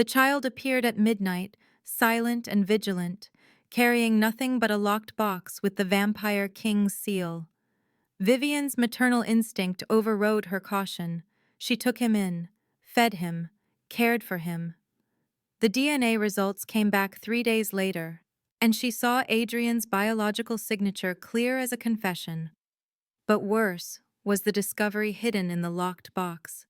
The child appeared at midnight, silent and vigilant, carrying nothing but a locked box with the vampire king's seal. Vivian's maternal instinct overrode her caution. She took him in, fed him, cared for him. The DNA results came back 3 days later, and she saw Adrian's biological signature clear as a confession. But worse was the discovery hidden in the locked box.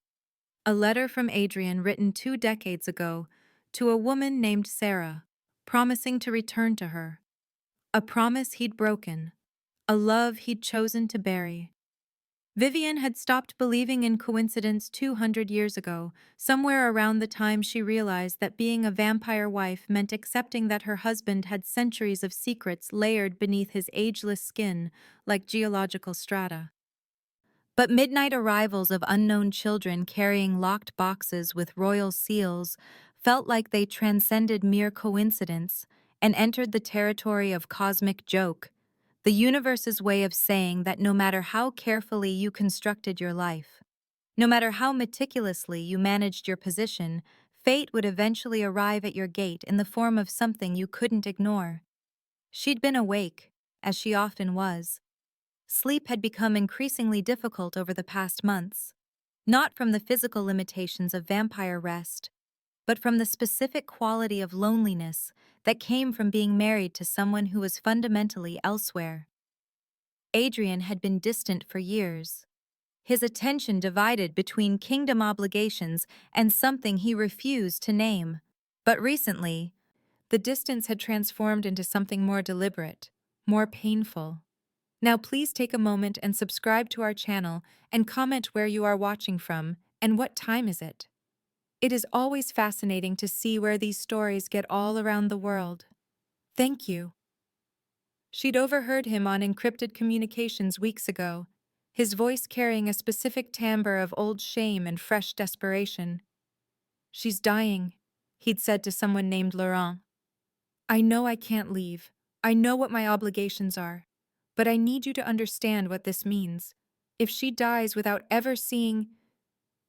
A letter from Adrian written 2 decades ago to a woman named Sarah, promising to return to her. A promise he'd broken, a love he'd chosen to bury. Vivian had stopped believing in coincidence 200 years ago, somewhere around the time she realized that being a vampire wife meant accepting that her husband had centuries of secrets layered beneath his ageless skin like geological strata. But midnight arrivals of unknown children carrying locked boxes with royal seals felt like they transcended mere coincidence and entered the territory of cosmic joke, the universe's way of saying that no matter how carefully you constructed your life, no matter how meticulously you managed your position, fate would eventually arrive at your gate in the form of something you couldn't ignore. She'd been awake, as she often was. Sleep had become increasingly difficult over the past months, not from the physical limitations of vampire rest, but from the specific quality of loneliness that came from being married to someone who was fundamentally elsewhere. Adrian had been distant for years, his attention divided between kingdom obligations and something he refused to name. But recently, the distance had transformed into something more deliberate, more painful. Now please take a moment and subscribe to our channel and comment where you are watching from and what time is it. It is always fascinating to see where these stories get all around the world. Thank you. She'd overheard him on encrypted communications weeks ago, his voice carrying a specific timbre of old shame and fresh desperation. "She's dying," he'd said to someone named Laurent. "I know I can't leave. I know what my obligations are. But I need you to understand what this means. If she dies without ever seeing—"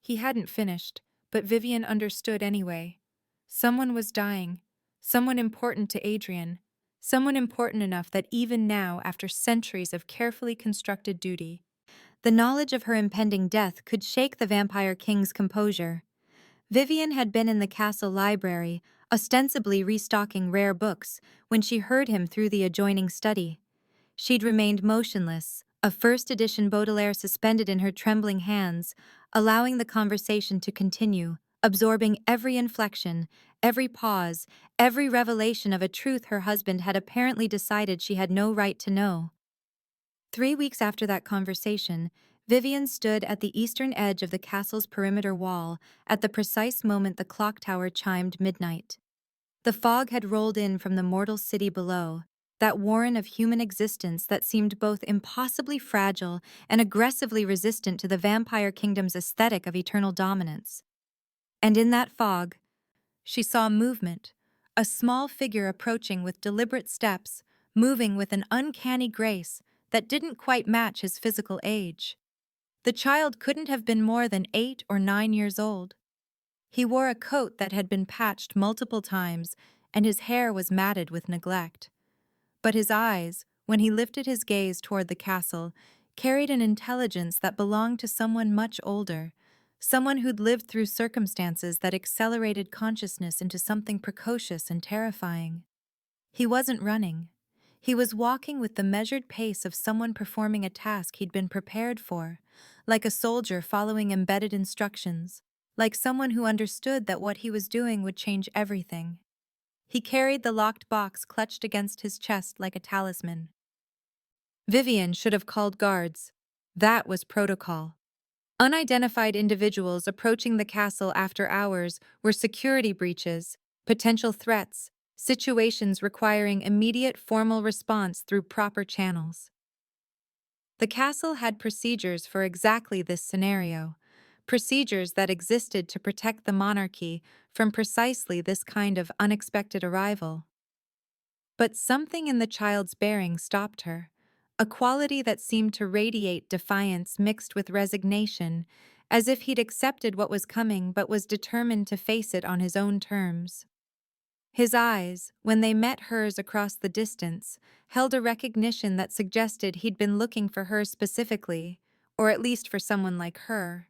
He hadn't finished, but Vivian understood anyway. Someone was dying, someone important to Adrian, someone important enough that even now, after centuries of carefully constructed duty, the knowledge of her impending death could shake the Vampire King's composure. Vivian had been in the castle library, ostensibly restocking rare books, when she heard him through the adjoining study. She'd remained motionless, a first-edition Baudelaire suspended in her trembling hands, allowing the conversation to continue, absorbing every inflection, every pause, every revelation of a truth her husband had apparently decided she had no right to know. 3 weeks after that conversation, Vivian stood at the eastern edge of the castle's perimeter wall at the precise moment the clock tower chimed midnight. The fog had rolled in from the mortal city below, that warren of human existence that seemed both impossibly fragile and aggressively resistant to the vampire kingdom's aesthetic of eternal dominance. And in that fog, she saw movement, a small figure approaching with deliberate steps, moving with an uncanny grace that didn't quite match his physical age. The child couldn't have been more than 8 or 9 years old. He wore a coat that had been patched multiple times, and his hair was matted with neglect. But his eyes, when he lifted his gaze toward the castle, carried an intelligence that belonged to someone much older, someone who'd lived through circumstances that accelerated consciousness into something precocious and terrifying. He wasn't running. He was walking with the measured pace of someone performing a task he'd been prepared for, like a soldier following embedded instructions, like someone who understood that what he was doing would change everything. He carried the locked box clutched against his chest like a talisman. Vivian should have called guards. That was protocol. Unidentified individuals approaching the castle after hours were security breaches, potential threats, situations requiring immediate formal response through proper channels. The castle had procedures for exactly this scenario, procedures that existed to protect the monarchy from precisely this kind of unexpected arrival. But something in the child's bearing stopped her, a quality that seemed to radiate defiance mixed with resignation, as if he'd accepted what was coming but was determined to face it on his own terms. His eyes, when they met hers across the distance, held a recognition that suggested he'd been looking for her specifically, or at least for someone like her.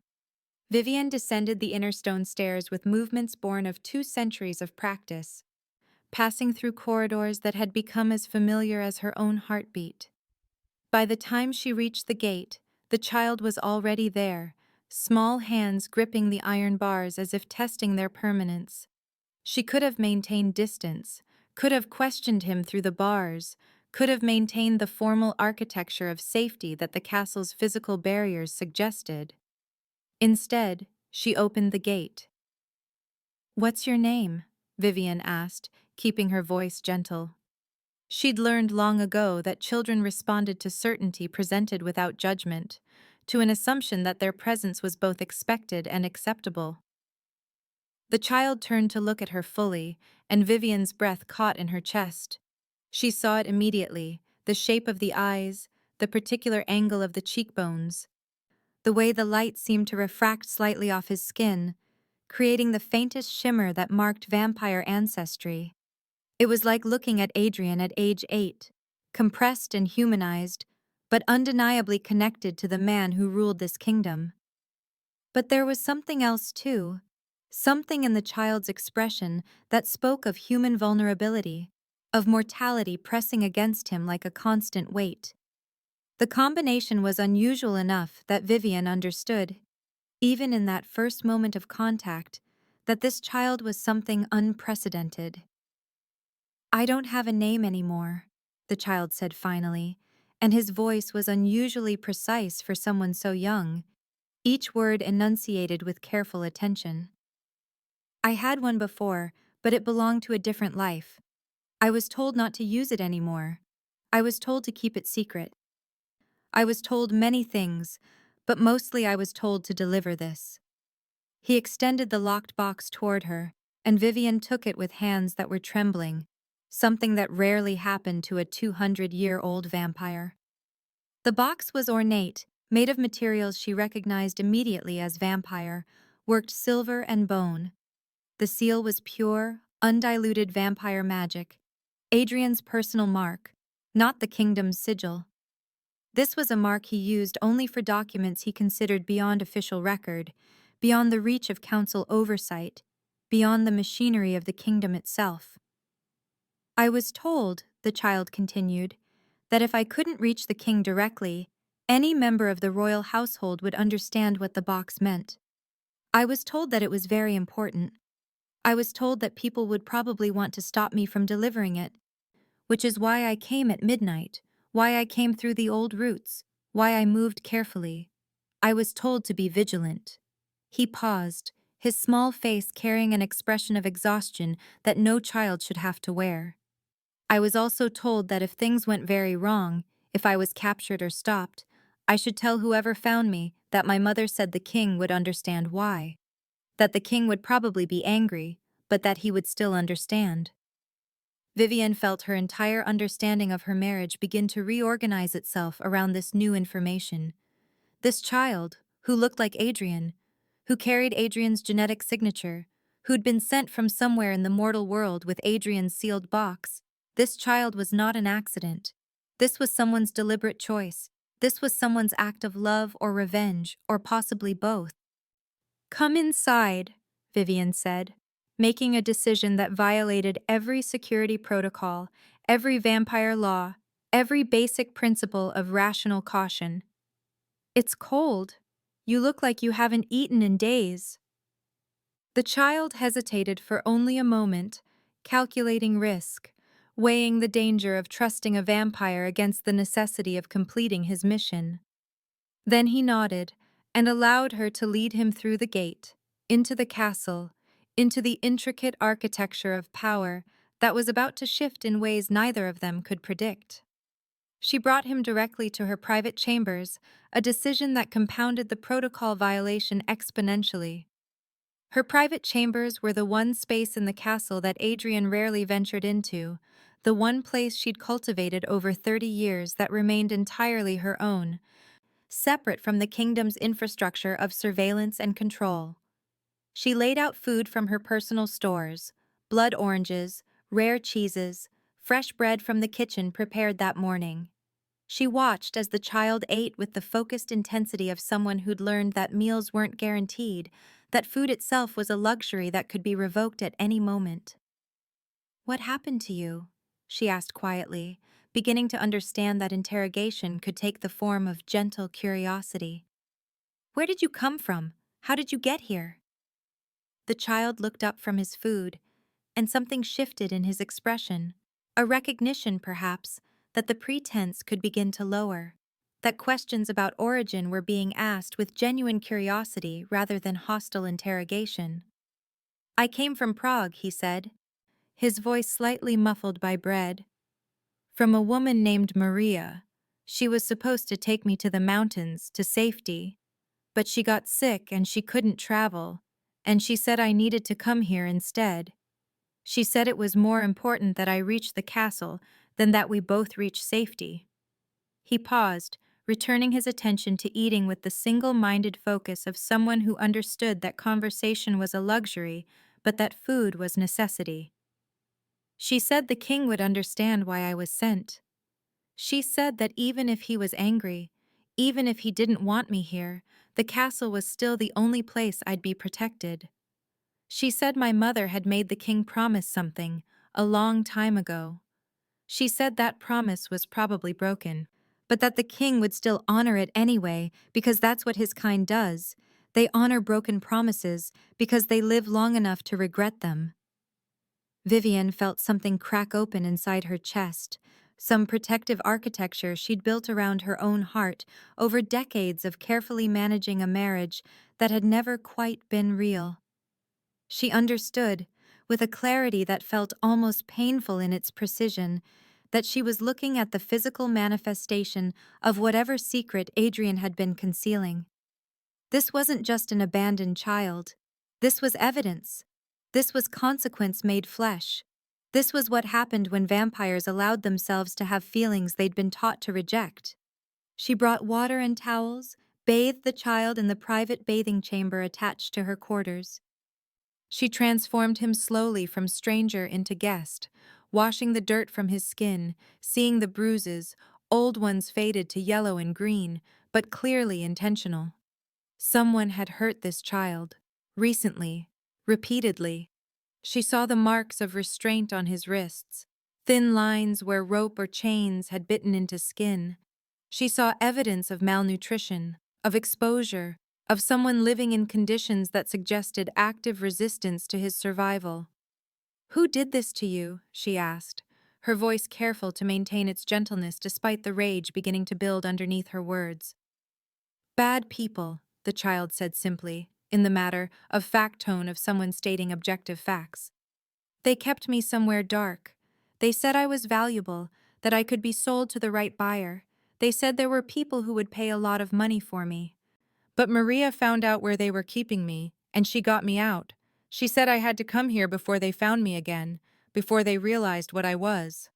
Vivian descended the inner stone stairs with movements born of 2 centuries of practice, passing through corridors that had become as familiar as her own heartbeat. By the time she reached the gate, the child was already there, small hands gripping the iron bars as if testing their permanence. She could have maintained distance, could have questioned him through the bars, could have maintained the formal architecture of safety that the castle's physical barriers suggested. Instead, she opened the gate. "What's your name?" Vivian asked, keeping her voice gentle. She'd learned long ago that children responded to certainty presented without judgment, to an assumption that their presence was both expected and acceptable. The child turned to look at her fully, and Vivian's breath caught in her chest. She saw it immediately, the shape of the eyes, the particular angle of the cheekbones, the way the light seemed to refract slightly off his skin, creating the faintest shimmer that marked vampire ancestry. It was like looking at Adrian at age 8, compressed and humanized, but undeniably connected to the man who ruled this kingdom. But there was something else too, something in the child's expression that spoke of human vulnerability, of mortality pressing against him like a constant weight. The combination was unusual enough that Vivian understood, even in that first moment of contact, that this child was something unprecedented. "I don't have a name anymore," the child said finally, and his voice was unusually precise for someone so young, each word enunciated with careful attention. "I had one before, but it belonged to a different life. I was told not to use it anymore. I was told to keep it secret. I was told many things, but mostly I was told to deliver this." He extended the locked box toward her, and Vivian took it with hands that were trembling, something that rarely happened to a 200-year-old vampire. The box was ornate, made of materials she recognized immediately as vampire, worked silver and bone. The seal was pure, undiluted vampire magic, Adrian's personal mark, not the kingdom's sigil. This was a mark he used only for documents he considered beyond official record, beyond the reach of council oversight, beyond the machinery of the kingdom itself. "I was told," the child continued, "that if I couldn't reach the king directly, any member of the royal household would understand what the box meant. I was told that it was very important. I was told that people would probably want to stop me from delivering it, which is why I came at midnight, why I came through the old routes, why I moved carefully. I was told to be vigilant." He paused, his small face carrying an expression of exhaustion that no child should have to wear. "I was also told that if things went very wrong, if I was captured or stopped, I should tell whoever found me that my mother said the king would understand why. That the king would probably be angry, but that he would still understand." Vivian felt her entire understanding of her marriage begin to reorganize itself around this new information. This child, who looked like Adrian, who carried Adrian's genetic signature, who'd been sent from somewhere in the mortal world with Adrian's sealed box, this child was not an accident. This was someone's deliberate choice. This was someone's act of love or revenge, or possibly both. "Come inside," Vivian said, making a decision that violated every security protocol, every vampire law, every basic principle of rational caution. "It's cold. You look like you haven't eaten in days." The child hesitated for only a moment, calculating risk, weighing the danger of trusting a vampire against the necessity of completing his mission. Then he nodded and allowed her to lead him through the gate, into the castle, into the intricate architecture of power that was about to shift in ways neither of them could predict. She brought him directly to her private chambers, a decision that compounded the protocol violation exponentially. Her private chambers were the one space in the castle that Adrian rarely ventured into, the one place she'd cultivated over 30 years that remained entirely her own, separate from the kingdom's infrastructure of surveillance and control. She laid out food from her personal stores, blood oranges, rare cheeses, fresh bread from the kitchen prepared that morning. She watched as the child ate with the focused intensity of someone who'd learned that meals weren't guaranteed, that food itself was a luxury that could be revoked at any moment. "What happened to you?" she asked quietly, beginning to understand that interrogation could take the form of gentle curiosity. "Where did you come from? How did you get here?" The child looked up from his food, and something shifted in his expression. A recognition, perhaps, that the pretense could begin to lower, that questions about origin were being asked with genuine curiosity rather than hostile interrogation. "I came from Prague," he said, his voice slightly muffled by bread. "From a woman named Maria. She was supposed to take me to the mountains, to safety, but she got sick and she couldn't travel, and she said I needed to come here instead. She said it was more important that I reach the castle than that we both reach safety." He paused, returning his attention to eating with the single-minded focus of someone who understood that conversation was a luxury, but that food was necessity. "She said the king would understand why I was sent. She said that even if he was angry, even if he didn't want me here, the castle was still the only place I'd be protected. She said my mother had made the king promise something, a long time ago. She said that promise was probably broken, but that the king would still honor it anyway because that's what his kind does. They honor broken promises because they live long enough to regret them." Vivian felt something crack open inside her chest, some protective architecture she'd built around her own heart over decades of carefully managing a marriage that had never quite been real. She understood, with a clarity that felt almost painful in its precision, that she was looking at the physical manifestation of whatever secret Adrian had been concealing. This wasn't just an abandoned child. This was evidence. This was consequence made flesh. This was what happened when vampires allowed themselves to have feelings they'd been taught to reject. She brought water and towels, bathed the child in the private bathing chamber attached to her quarters. She transformed him slowly from stranger into guest, washing the dirt from his skin, seeing the bruises, old ones faded to yellow and green, but clearly intentional. Someone had hurt this child, recently, repeatedly. She saw the marks of restraint on his wrists, thin lines where rope or chains had bitten into skin. She saw evidence of malnutrition, of exposure, of someone living in conditions that suggested active resistance to his survival. "Who did this to you?" she asked, her voice careful to maintain its gentleness despite the rage beginning to build underneath her words. "Bad people," the child said simply, in the matter-of-fact tone of someone stating objective facts. "They kept me somewhere dark. They said I was valuable, that I could be sold to the right buyer. They said there were people who would pay a lot of money for me. But Maria found out where they were keeping me, and she got me out. She said I had to come here before they found me again, before they realized what I was."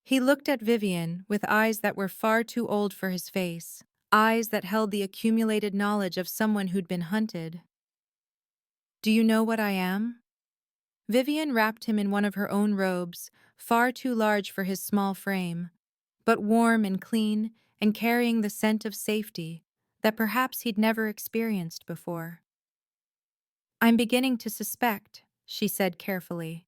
He looked at Vivian with eyes that were far too old for his face, eyes that held the accumulated knowledge of someone who'd been hunted. "Do you know what I am?" Vivian wrapped him in one of her own robes, far too large for his small frame, but warm and clean and carrying the scent of safety that perhaps he'd never experienced before. "I'm beginning to suspect," she said carefully.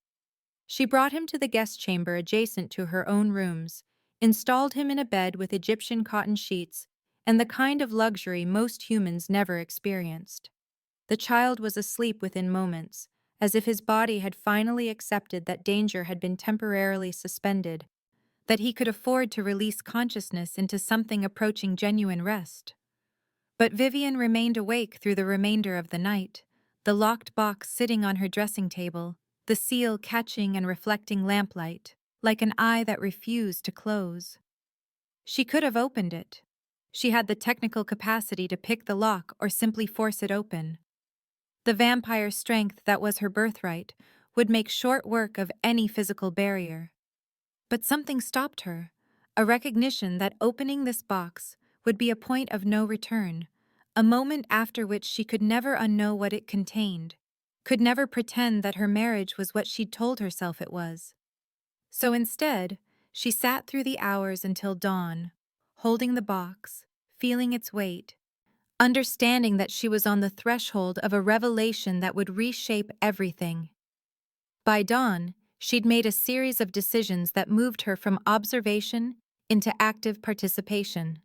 She brought him to the guest chamber adjacent to her own rooms, installed him in a bed with Egyptian cotton sheets and the kind of luxury most humans never experienced. The child was asleep within moments, as if his body had finally accepted that danger had been temporarily suspended, that he could afford to release consciousness into something approaching genuine rest. But Vivian remained awake through the remainder of the night, the locked box sitting on her dressing table, the seal catching and reflecting lamplight, like an eye that refused to close. She could have opened it. She had the technical capacity to pick the lock or simply force it open. The vampire strength that was her birthright would make short work of any physical barrier. But something stopped her, a recognition that opening this box would be a point of no return, a moment after which she could never unknow what it contained, could never pretend that her marriage was what she'd told herself it was. So instead, she sat through the hours until dawn, holding the box, feeling its weight, understanding that she was on the threshold of a revelation that would reshape everything. By dawn, she'd made a series of decisions that moved her from observation into active participation.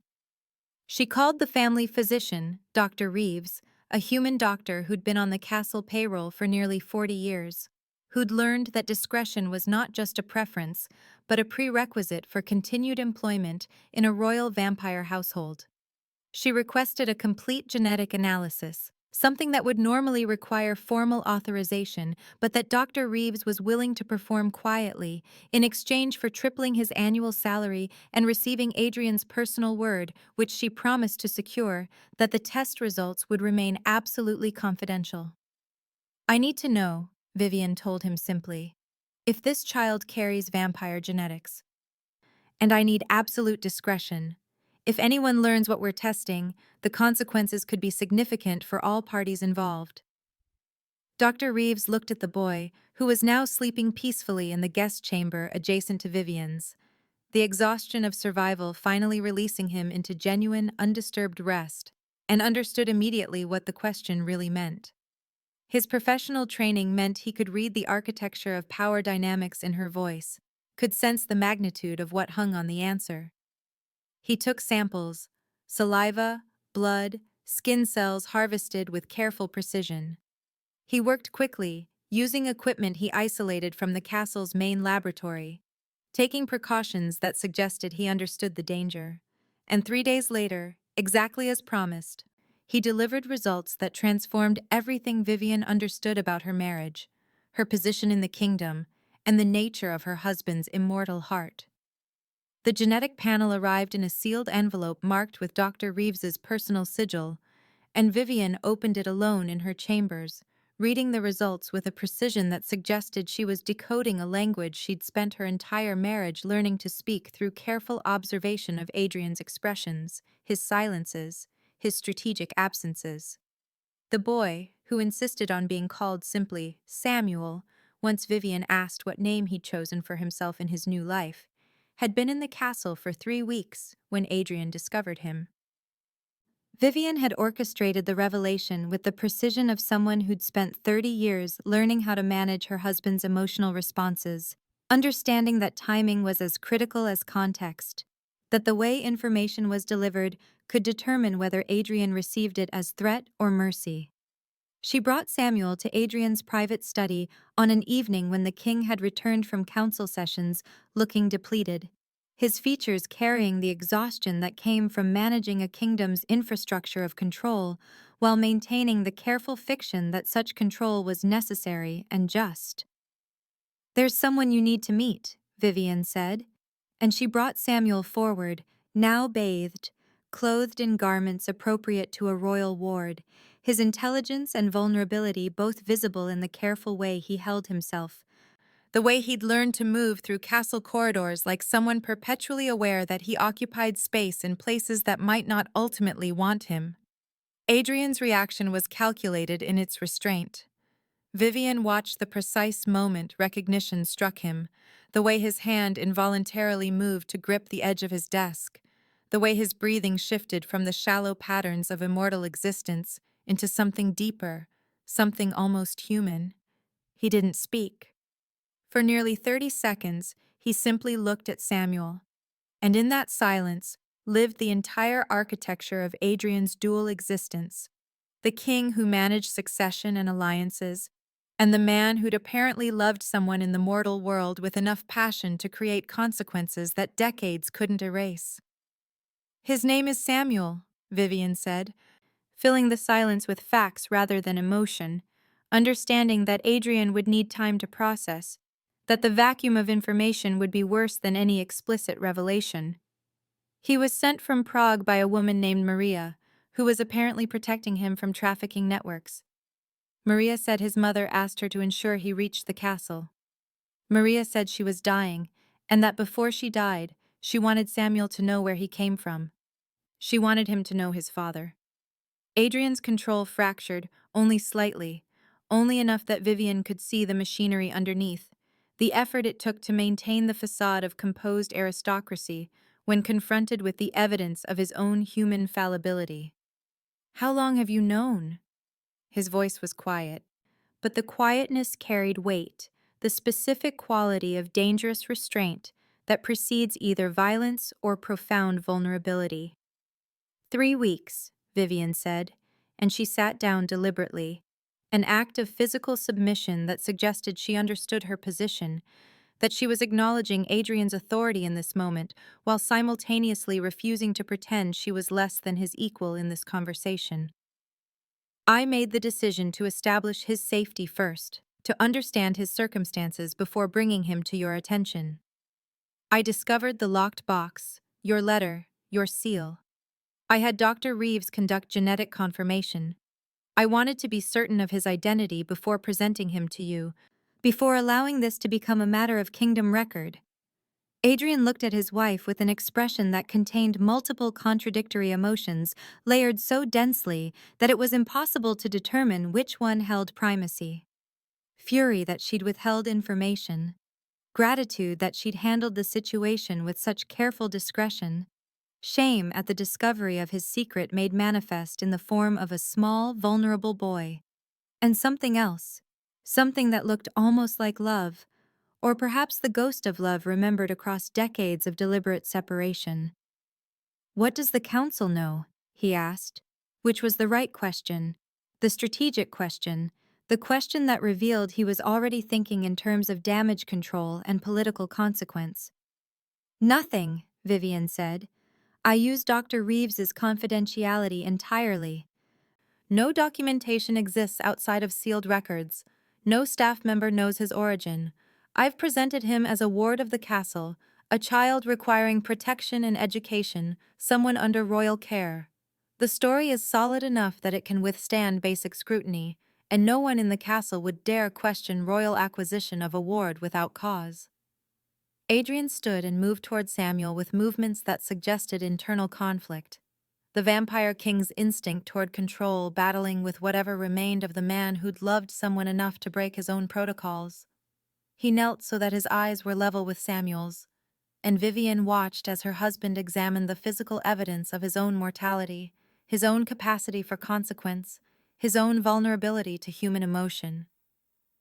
She called the family physician, Dr. Reeves, a human doctor who'd been on the castle payroll for nearly 40 years, who'd learned that discretion was not just a preference, but a prerequisite for continued employment in a royal vampire household. She requested a complete genetic analysis, something that would normally require formal authorization, but that Dr. Reeves was willing to perform quietly in exchange for tripling his annual salary and receiving Adrian's personal word, which she promised to secure, that the test results would remain absolutely confidential. "I need to know," Vivian told him simply, "if this child carries vampire genetics. And I need absolute discretion. If anyone learns what we're testing, the consequences could be significant for all parties involved." Dr. Reeves looked at the boy, who was now sleeping peacefully in the guest chamber adjacent to Vivian's, the exhaustion of survival finally releasing him into genuine, undisturbed rest, and understood immediately what the question really meant. His professional training meant he could read the architecture of power dynamics in her voice, could sense the magnitude of what hung on the answer. He took samples, saliva, blood, skin cells harvested with careful precision. He worked quickly, using equipment he isolated from the castle's main laboratory, taking precautions that suggested he understood the danger. And 3 days later, exactly as promised, he delivered results that transformed everything Vivian understood about her marriage, her position in the kingdom, and the nature of her husband's immortal heart. The genetic panel arrived in a sealed envelope marked with Dr. Reeves's personal sigil, and Vivian opened it alone in her chambers, reading the results with a precision that suggested she was decoding a language she'd spent her entire marriage learning to speak through careful observation of Adrian's expressions, his silences, his strategic absences. The boy, who insisted on being called simply Samuel, once Vivian asked what name he'd chosen for himself in his new life, had been in the castle for 3 weeks when Adrian discovered him. Vivian had orchestrated the revelation with the precision of someone who'd spent 30 years learning how to manage her husband's emotional responses, understanding that timing was as critical as context, that the way information was delivered could determine whether Adrian received it as threat or mercy. She brought Samuel to Adrian's private study on an evening when the king had returned from council sessions looking depleted, his features carrying the exhaustion that came from managing a kingdom's infrastructure of control while maintaining the careful fiction that such control was necessary and just. "There's someone you need to meet," Vivian said, and she brought Samuel forward, now bathed, clothed in garments appropriate to a royal ward, his intelligence and vulnerability both visible in the careful way he held himself, the way he'd learned to move through castle corridors like someone perpetually aware that he occupied space in places that might not ultimately want him. Adrian's reaction was calculated in its restraint. Vivian watched the precise moment recognition struck him, the way his hand involuntarily moved to grip the edge of his desk, the way his breathing shifted from the shallow patterns of immortal existence into something deeper, something almost human. He didn't speak. For nearly 30 seconds, he simply looked at Samuel, and in that silence lived the entire architecture of Adrian's dual existence, the king who managed succession and alliances, and the man who'd apparently loved someone in the mortal world with enough passion to create consequences that decades couldn't erase. "His name is Samuel," Vivian said, filling the silence with facts rather than emotion, understanding that Adrian would need time to process, that the vacuum of information would be worse than any explicit revelation. "He was sent from Prague by a woman named Maria, who was apparently protecting him from trafficking networks. Maria said his mother asked her to ensure he reached the castle. Maria said she was dying, and that before she died, she wanted Samuel to know where he came from. She wanted him to know his father. Adrian's control fractured, only slightly, only enough that Vivian could see the machinery underneath, the effort it took to maintain the facade of composed aristocracy when confronted with the evidence of his own human fallibility. "How long have you known?" His voice was quiet, but the quietness carried weight, the specific quality of dangerous restraint that precedes either violence or profound vulnerability. 3 weeks, Vivian said, and she sat down deliberately, an act of physical submission that suggested she understood her position, that she was acknowledging Adrian's authority in this moment while simultaneously refusing to pretend she was less than his equal in this conversation. "I made the decision to establish his safety first, to understand his circumstances before bringing him to your attention. I discovered the locked box, your letter, your seal. I had Dr. Reeves conduct genetic confirmation. I wanted to be certain of his identity before presenting him to you, before allowing this to become a matter of kingdom record." Adrian looked at his wife with an expression that contained multiple contradictory emotions layered so densely that it was impossible to determine which one held primacy. Fury that she'd withheld information, gratitude that she'd handled the situation with such careful discretion, shame at the discovery of his secret made manifest in the form of a small, vulnerable boy, and something else, something that looked almost like love, or perhaps the ghost of love remembered across decades of deliberate separation. "What does the council know?" he asked, which was the right question, the strategic question, the question that revealed he was already thinking in terms of damage control and political consequence. "Nothing," Vivian said. "I use Dr. Reeves's confidentiality entirely. No documentation exists outside of sealed records. No staff member knows his origin. I've presented him as a ward of the castle, a child requiring protection and education, someone under royal care. The story is solid enough that it can withstand basic scrutiny, and no one in the castle would dare question royal acquisition of a ward without cause." Adrian stood and moved toward Samuel with movements that suggested internal conflict, the vampire king's instinct toward control battling with whatever remained of the man who'd loved someone enough to break his own protocols. He knelt so that his eyes were level with Samuel's, and Vivian watched as her husband examined the physical evidence of his own mortality, his own capacity for consequence, his own vulnerability to human emotion.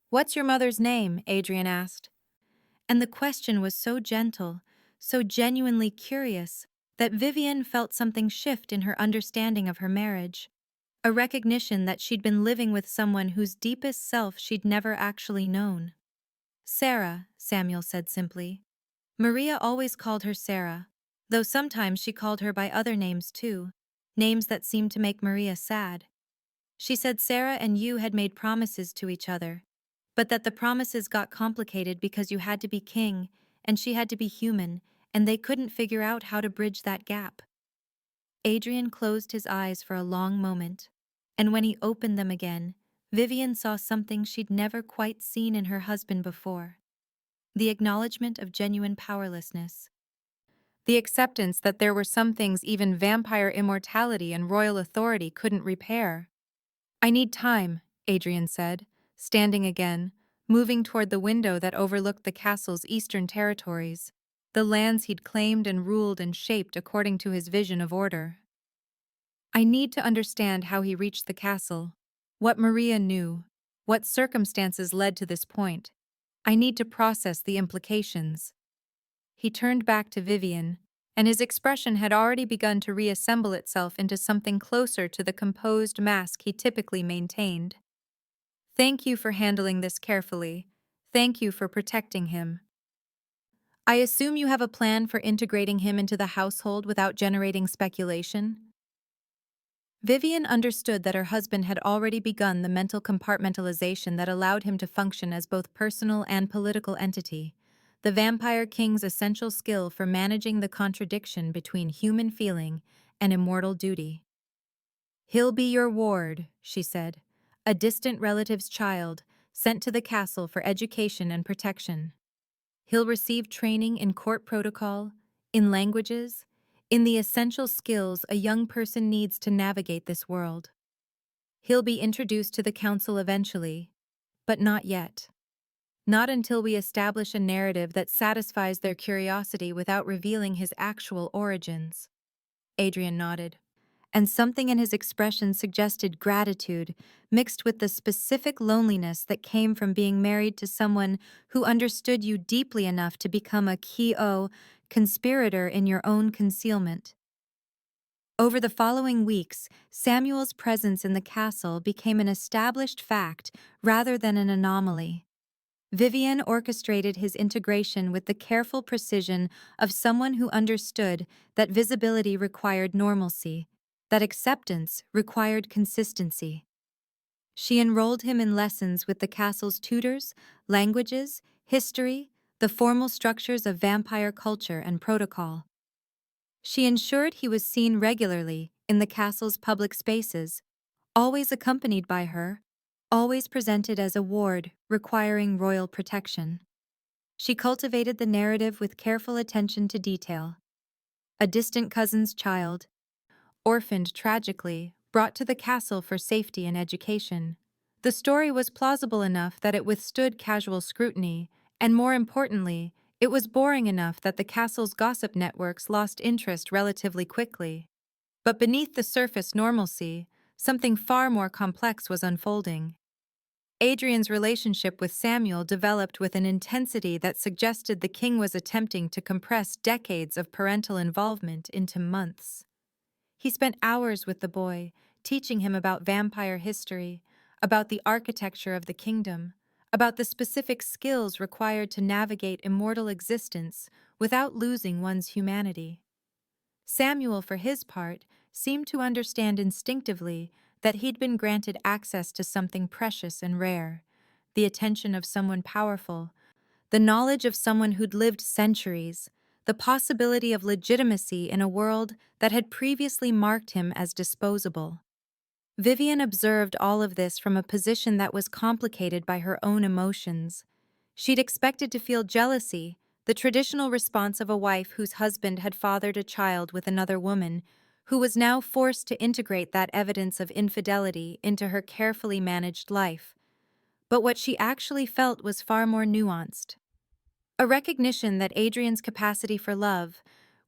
"What's your mother's name?" Adrian asked. And the question was so gentle, so genuinely curious, that Vivian felt something shift in her understanding of her marriage, a recognition that she'd been living with someone whose deepest self she'd never actually known. "Sarah," Samuel said simply. Maria always called her Sarah, though sometimes she called her by other names too, names that seemed to make Maria sad. She said Sarah and you had made promises to each other, but that the promises got complicated because you had to be king, and she had to be human, and they couldn't figure out how to bridge that gap. Adrian closed his eyes for a long moment, and when he opened them again, Vivian saw something she'd never quite seen in her husband before. The acknowledgement of genuine powerlessness. The acceptance that there were some things even vampire immortality and royal authority couldn't repair. "I need time," Adrian said, standing again, moving toward the window that overlooked the castle's eastern territories, the lands he'd claimed and ruled and shaped according to his vision of order. "I need to understand how he reached the castle, what Maria knew, what circumstances led to this point. I need to process the implications." He turned back to Vivian, and his expression had already begun to reassemble itself into something closer to the composed mask he typically maintained. "Thank you for handling this carefully. Thank you for protecting him. I assume you have a plan for integrating him into the household without generating speculation?" Vivian understood that her husband had already begun the mental compartmentalization that allowed him to function as both personal and political entity, the Vampire King's essential skill for managing the contradiction between human feeling and immortal duty. "He'll be your ward," she said, "a distant relative's child, sent to the castle for education and protection. He'll receive training in court protocol, in languages, in the essential skills a young person needs to navigate this world. He'll be introduced to the council eventually, but not yet. Not until we establish a narrative that satisfies their curiosity without revealing his actual origins. Adrian nodded, and something in his expression suggested gratitude, mixed with the specific loneliness that came from being married to someone who understood you deeply enough to become a conspirator in your own concealment. Over the following weeks, Samuel's presence in the castle became an established fact rather than an anomaly. Vivian orchestrated his integration with the careful precision of someone who understood that visibility required normalcy, that acceptance required consistency. She enrolled him in lessons with the castle's tutors, languages, history, the formal structures of vampire culture and protocol. She ensured he was seen regularly in the castle's public spaces, always accompanied by her, always presented as a ward requiring royal protection. She cultivated the narrative with careful attention to detail. A distant cousin's child, orphaned tragically, brought to the castle for safety and education. The story was plausible enough that it withstood casual scrutiny, and more importantly, it was boring enough that the castle's gossip networks lost interest relatively quickly. But beneath the surface normalcy, something far more complex was unfolding. Adrian's relationship with Samuel developed with an intensity that suggested the king was attempting to compress decades of parental involvement into months. He spent hours with the boy, teaching him about vampire history, about the architecture of the kingdom, about the specific skills required to navigate immortal existence without losing one's humanity. Samuel, for his part, seemed to understand instinctively that he'd been granted access to something precious and rare, the attention of someone powerful, the knowledge of someone who'd lived centuries, the possibility of legitimacy in a world that had previously marked him as disposable. Vivian observed all of this from a position that was complicated by her own emotions. She'd expected to feel jealousy, the traditional response of a wife whose husband had fathered a child with another woman, who was now forced to integrate that evidence of infidelity into her carefully managed life. But what she actually felt was far more nuanced. A recognition that Adrian's capacity for love,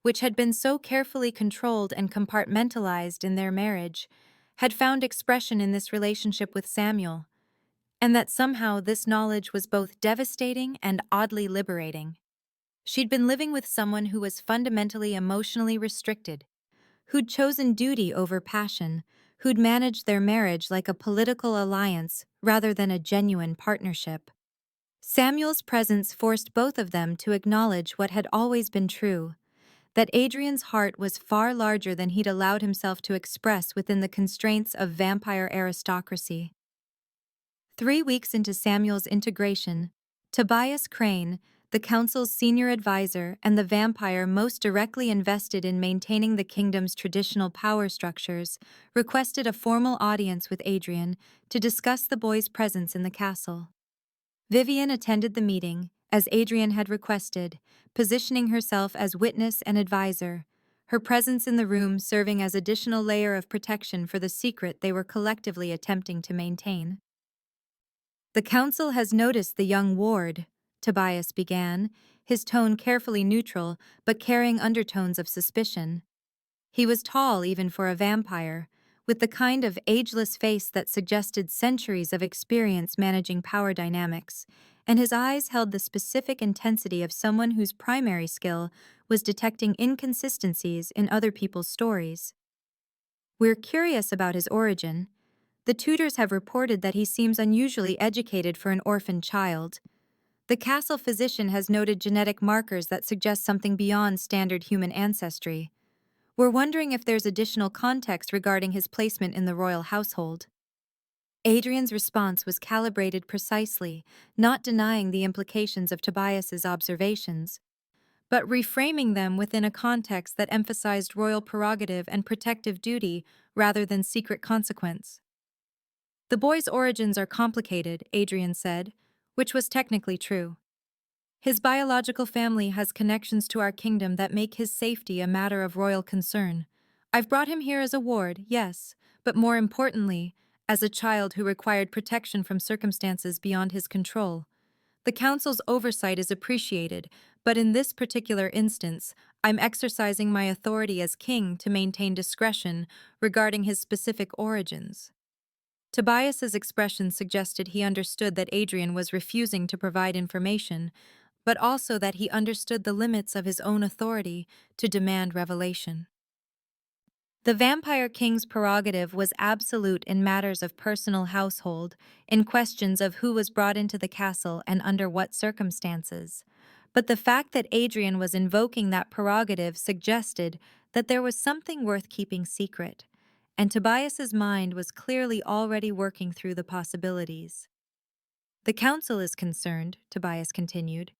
which had been so carefully controlled and compartmentalized in their marriage, had found expression in this relationship with Samuel, and that somehow this knowledge was both devastating and oddly liberating. She'd been living with someone who was fundamentally emotionally restricted, who'd chosen duty over passion, who'd managed their marriage like a political alliance rather than a genuine partnership. Samuel's presence forced both of them to acknowledge what had always been true, that Adrian's heart was far larger than he'd allowed himself to express within the constraints of vampire aristocracy. 3 weeks into Samuel's integration, Tobias Crane, the council's senior advisor and the vampire most directly invested in maintaining the kingdom's traditional power structures, requested a formal audience with Adrian to discuss the boy's presence in the castle. Vivian attended the meeting, as Adrian had requested, positioning herself as witness and advisor, her presence in the room serving as additional layer of protection for the secret they were collectively attempting to maintain. "The council has noticed the young ward," Tobias began, his tone carefully neutral but carrying undertones of suspicion. He was tall even for a vampire, with the kind of ageless face that suggested centuries of experience managing power dynamics, and his eyes held the specific intensity of someone whose primary skill was detecting inconsistencies in other people's stories. "We're curious about his origin. The tutors have reported that he seems unusually educated for an orphaned child. The castle physician has noted genetic markers that suggest something beyond standard human ancestry. We're wondering if there's additional context regarding his placement in the royal household." Adrian's response was calibrated precisely, not denying the implications of Tobias's observations, but reframing them within a context that emphasized royal prerogative and protective duty rather than secret consequence. "The boy's origins are complicated," Adrian said, which was technically true. His biological family has connections to our kingdom that make his safety a matter of royal concern. I've brought him here as a ward, yes, but more importantly, as a child who required protection from circumstances beyond his control. The council's oversight is appreciated, but in this particular instance, I'm exercising my authority as king to maintain discretion regarding his specific origins. Tobias's expression suggested he understood that Adrian was refusing to provide information, but also that he understood the limits of his own authority to demand revelation. The Vampire King's prerogative was absolute in matters of personal household, in questions of who was brought into the castle and under what circumstances. But the fact that Adrian was invoking that prerogative suggested that there was something worth keeping secret, and Tobias's mind was clearly already working through the possibilities. The council is concerned, Tobias continued,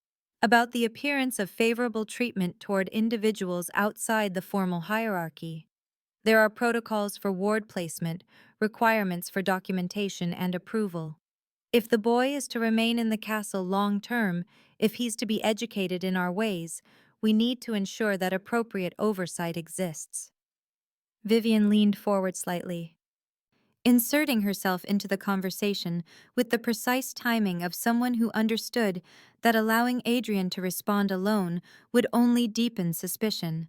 about the appearance of favorable treatment toward individuals outside the formal hierarchy. There are protocols for ward placement, requirements for documentation and approval. If the boy is to remain in the castle long term, if he's to be educated in our ways, we need to ensure that appropriate oversight exists. Vivian leaned forward slightly, inserting herself into the conversation with the precise timing of someone who understood that allowing Adrian to respond alone would only deepen suspicion.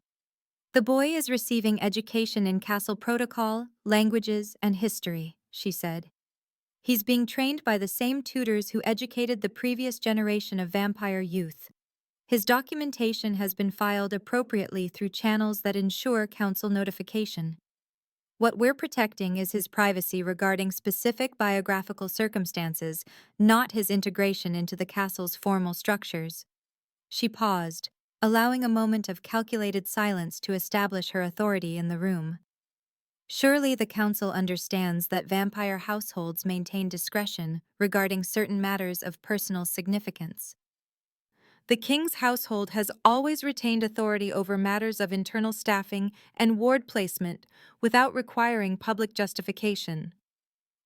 The boy is receiving education in castle protocol, languages, and history, she said. He's being trained by the same tutors who educated the previous generation of vampire youth. His documentation has been filed appropriately through channels that ensure council notification. What we're protecting is his privacy regarding specific biographical circumstances, not his integration into the castle's formal structures. She paused, allowing a moment of calculated silence to establish her authority in the room. Surely the council understands that vampire households maintain discretion regarding certain matters of personal significance. The king's household has always retained authority over matters of internal staffing and ward placement without requiring public justification.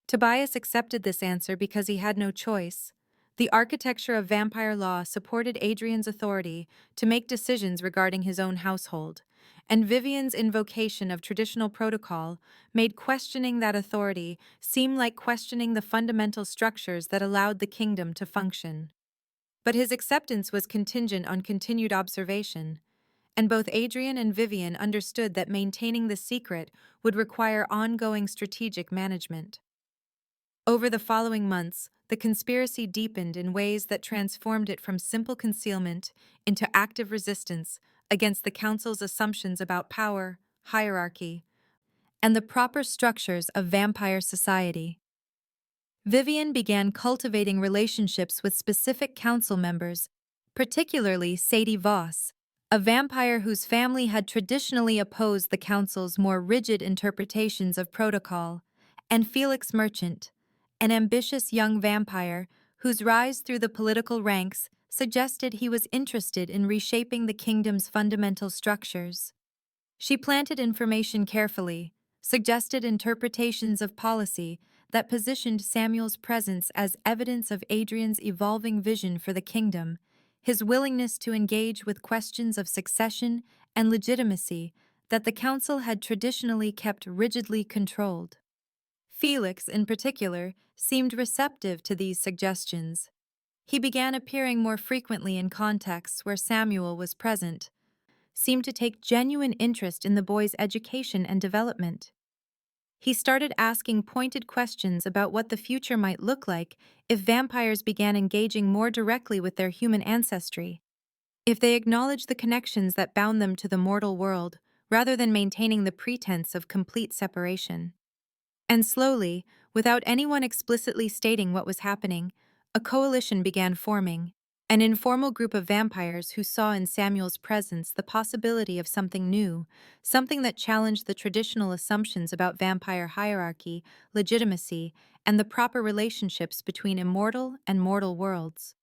Tobias accepted this answer because he had no choice. The architecture of vampire law supported Adrian's authority to make decisions regarding his own household, and Vivian's invocation of traditional protocol made questioning that authority seem like questioning the fundamental structures that allowed the kingdom to function. But his acceptance was contingent on continued observation, and both Adrian and Vivian understood that maintaining the secret would require ongoing strategic management. Over the following months, the conspiracy deepened in ways that transformed it from simple concealment into active resistance against the council's assumptions about power, hierarchy, and the proper structures of vampire society. Vivian began cultivating relationships with specific council members, particularly Sadie Voss, a vampire whose family had traditionally opposed the council's more rigid interpretations of protocol, and Felix Merchant, an ambitious young vampire whose rise through the political ranks suggested he was interested in reshaping the kingdom's fundamental structures. She planted information carefully, suggested interpretations of policy that positioned Samuel's presence as evidence of Adrian's evolving vision for the kingdom, his willingness to engage with questions of succession and legitimacy that the council had traditionally kept rigidly controlled. Felix, in particular, seemed receptive to these suggestions. He began appearing more frequently in contexts where Samuel was present, seemed to take genuine interest in the boy's education and development. He started asking pointed questions about what the future might look like if vampires began engaging more directly with their human ancestry, if they acknowledged the connections that bound them to the mortal world, rather than maintaining the pretense of complete separation. And slowly, without anyone explicitly stating what was happening, a coalition began forming, an informal group of vampires who saw in Samuel's presence the possibility of something new, something that challenged the traditional assumptions about vampire hierarchy, legitimacy, and the proper relationships between immortal and mortal worlds.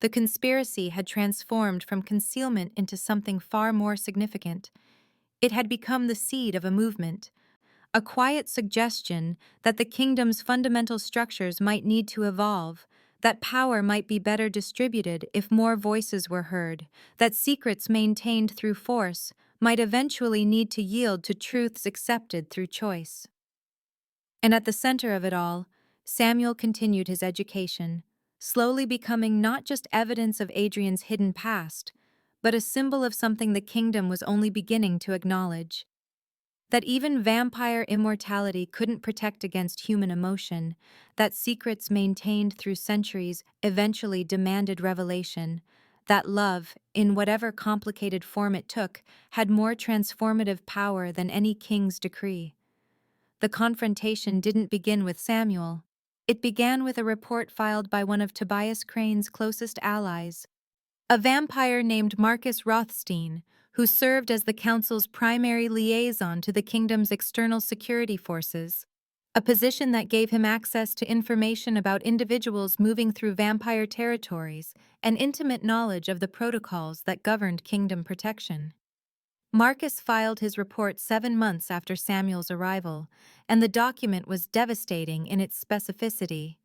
The conspiracy had transformed from concealment into something far more significant. It had become the seed of a movement, a quiet suggestion that the kingdom's fundamental structures might need to evolve, that power might be better distributed if more voices were heard, that secrets maintained through force might eventually need to yield to truths accepted through choice. And at the center of it all, Samuel continued his education, slowly becoming not just evidence of Adrian's hidden past, but a symbol of something the kingdom was only beginning to acknowledge. That even vampire immortality couldn't protect against human emotion, that secrets maintained through centuries eventually demanded revelation, that love, in whatever complicated form it took, had more transformative power than any king's decree. The confrontation didn't begin with Samuel. It began with a report filed by one of Tobias Crane's closest allies, a vampire named Marcus Rothstein, who served as the council's primary liaison to the kingdom's external security forces, a position that gave him access to information about individuals moving through vampire territories and intimate knowledge of the protocols that governed kingdom protection. Marcus filed his report 7 months after Samuel's arrival, and the document was devastating in its specificity.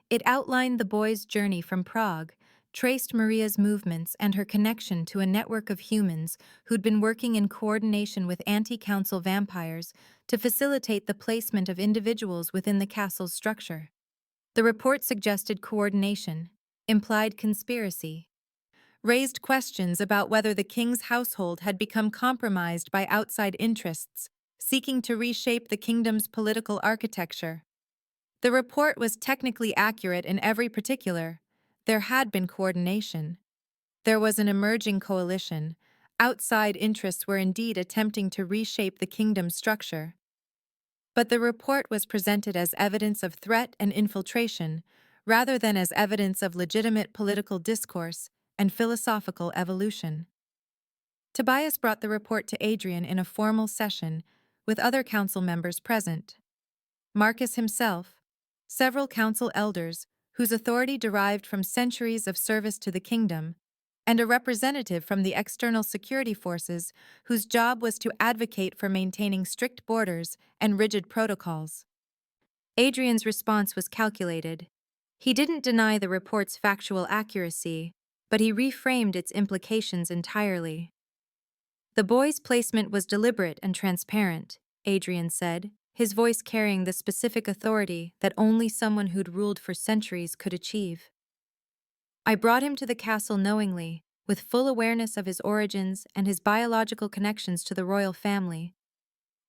It outlined the boy's journey from Prague, traced Maria's movements and her connection to a network of humans who'd been working in coordination with anti-council vampires to facilitate the placement of individuals within the castle's structure. The report suggested coordination, implied conspiracy, raised questions about whether the king's household had become compromised by outside interests, seeking to reshape the kingdom's political architecture. The report was technically accurate in every particular. There had been coordination. There was an emerging coalition. Outside interests were indeed attempting to reshape the kingdom's structure. But the report was presented as evidence of threat and infiltration, rather than as evidence of legitimate political discourse and philosophical evolution. Tobias brought the report to Adrian in a formal session, with other council members present. Marcus himself, several council elders, whose authority derived from centuries of service to the kingdom, and a representative from the external security forces whose job was to advocate for maintaining strict borders and rigid protocols. Adrian's response was calculated. He didn't deny the report's factual accuracy, but he reframed its implications entirely. The boy's placement was deliberate and transparent, Adrian said, his voice carrying the specific authority that only someone who'd ruled for centuries could achieve. I brought him to the castle knowingly, with full awareness of his origins and his biological connections to the royal family.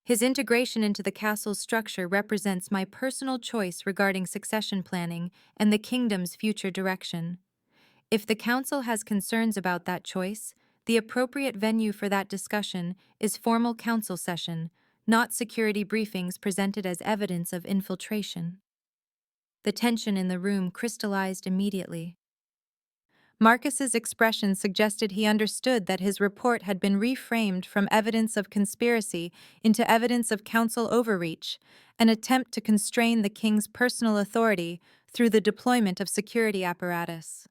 His integration into the castle's structure represents my personal choice regarding succession planning and the kingdom's future direction. If the council has concerns about that choice, the appropriate venue for that discussion is formal council session, not security briefings presented as evidence of infiltration. The tension in the room crystallized immediately. Marcus's expression suggested he understood that his report had been reframed from evidence of conspiracy into evidence of council overreach, an attempt to constrain the king's personal authority through the deployment of security apparatus.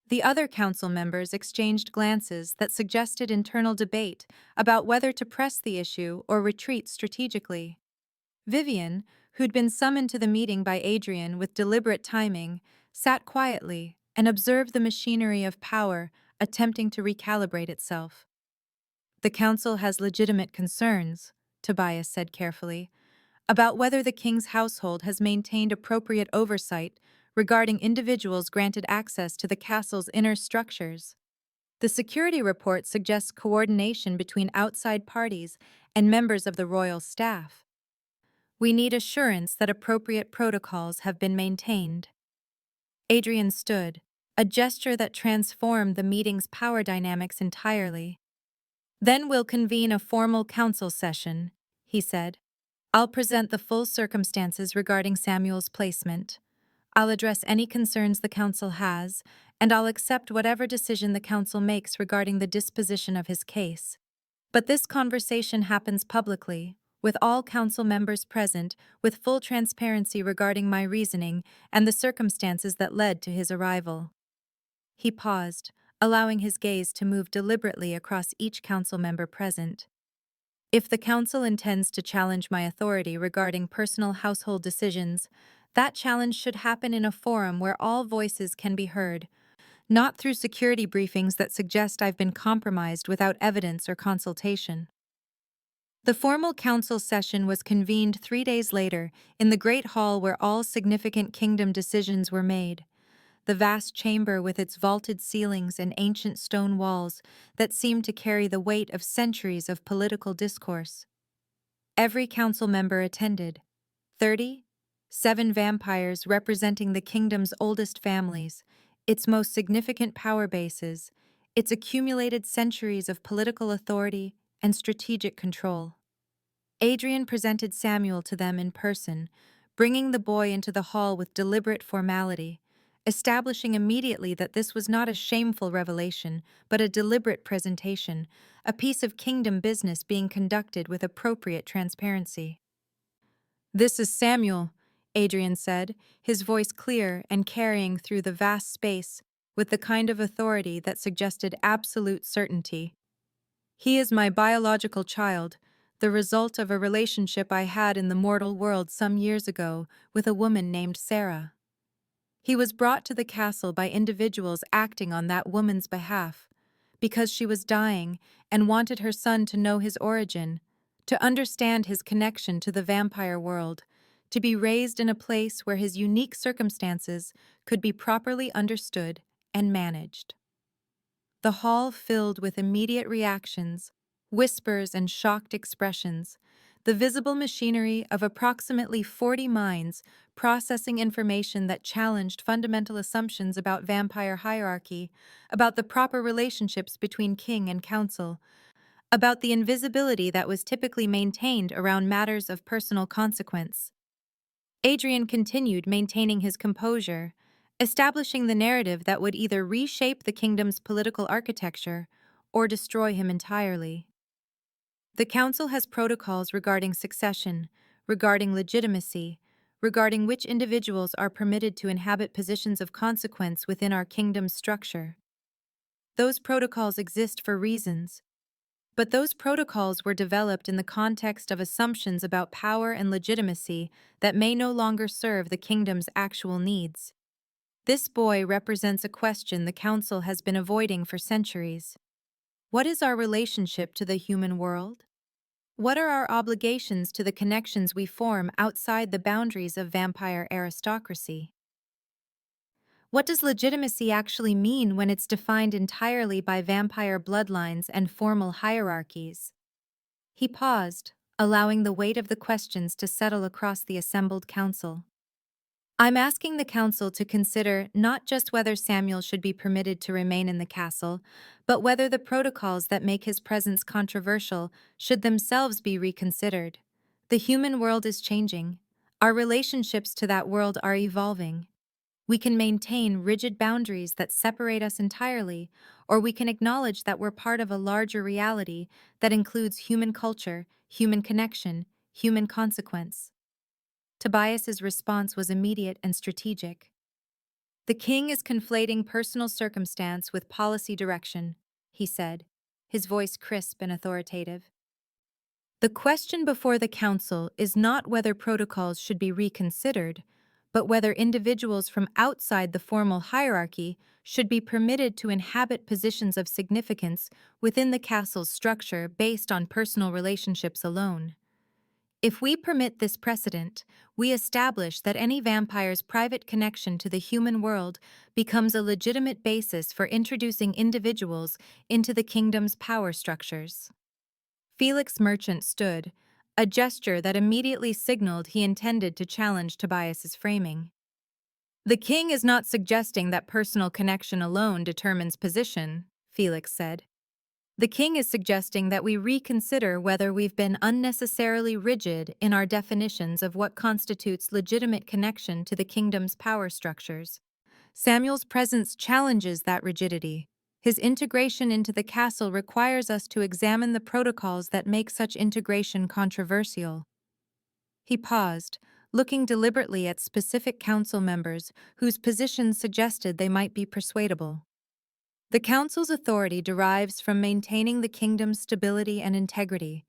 The other council members exchanged glances that suggested internal debate about whether to press the issue or retreat strategically. Vivian, who'd been summoned to the meeting by Adrian with deliberate timing, sat quietly and observed the machinery of power attempting to recalibrate itself. The council has legitimate concerns, Tobias said carefully, about whether the king's household has maintained appropriate oversight regarding individuals granted access to the castle's inner structures. The security report suggests coordination between outside parties and members of the royal staff. We need assurance that appropriate protocols have been maintained. Adrian stood, a gesture that transformed the meeting's power dynamics entirely. Then we'll convene a formal council session, he said. I'll present the full circumstances regarding Samuel's placement. I'll address any concerns the council has, and I'll accept whatever decision the council makes regarding the disposition of his case. But this conversation happens publicly, with all council members present, with full transparency regarding my reasoning and the circumstances that led to his arrival. He paused, allowing his gaze to move deliberately across each council member present. If the council intends to challenge my authority regarding personal household decisions, That challenge should happen in a forum where all voices can be heard, not through security briefings that suggest I've been compromised without evidence or consultation. The formal council session was convened 3 days later in the great hall where all significant kingdom decisions were made. The vast chamber with its vaulted ceilings and ancient stone walls that seemed to carry the weight of centuries of political discourse. Every council member attended. 30, 7 vampires representing the kingdom's oldest families, its most significant power bases, its accumulated centuries of political authority and strategic control. Adrian presented Samuel to them in person, bringing the boy into the hall with deliberate formality, establishing immediately that this was not a shameful revelation, but a deliberate presentation, a piece of kingdom business being conducted with appropriate transparency. "This is Samuel," Adrian said, his voice clear and carrying through the vast space with the kind of authority that suggested absolute certainty. "He is my biological child, the result of a relationship I had in the mortal world some years ago with a woman named Sarah. He was brought to the castle by individuals acting on that woman's behalf, because she was dying and wanted her son to know his origin, to understand his connection to the vampire world, to be raised in a place where his unique circumstances could be properly understood and managed." The hall filled with immediate reactions, whispers and shocked expressions, the visible machinery of approximately 40 minds processing information that challenged fundamental assumptions about vampire hierarchy, about the proper relationships between king and council, about the invisibility that was typically maintained around matters of personal consequence. Adrian continued maintaining his composure, establishing the narrative that would either reshape the kingdom's political architecture or destroy him entirely. "The council has protocols regarding succession, regarding legitimacy, regarding which individuals are permitted to inhabit positions of consequence within our kingdom's structure. Those protocols exist for reasons, but those protocols were developed in the context of assumptions about power and legitimacy that may no longer serve the kingdom's actual needs. This boy represents a question the council has been avoiding for centuries. What is our relationship to the human world? What are our obligations to the connections we form outside the boundaries of vampire aristocracy? What does legitimacy actually mean when it's defined entirely by vampire bloodlines and formal hierarchies?" He paused, allowing the weight of the questions to settle across the assembled council. "I'm asking the council to consider not just whether Samuel should be permitted to remain in the castle, but whether the protocols that make his presence controversial should themselves be reconsidered. The human world is changing. Our relationships to that world are evolving. We can maintain rigid boundaries that separate us entirely, or we can acknowledge that we're part of a larger reality that includes human culture, human connection, human consequence." Tobias's response was immediate and strategic. "The king is conflating personal circumstance with policy direction," he said, his voice crisp and authoritative. "The question before the council is not whether protocols should be reconsidered, but whether individuals from outside the formal hierarchy should be permitted to inhabit positions of significance within the castle's structure based on personal relationships alone. If we permit this precedent, we establish that any vampire's private connection to the human world becomes a legitimate basis for introducing individuals into the kingdom's power structures." Felix Merchant stood, a gesture that immediately signaled he intended to challenge Tobias's framing. "The king is not suggesting that personal connection alone determines position," Felix said. "The king is suggesting that we reconsider whether we've been unnecessarily rigid in our definitions of what constitutes legitimate connection to the kingdom's power structures. Samuel's presence challenges that rigidity. His integration into the castle requires us to examine the protocols that make such integration controversial." He paused, looking deliberately at specific council members whose positions suggested they might be persuadable. "The council's authority derives from maintaining the kingdom's stability and integrity,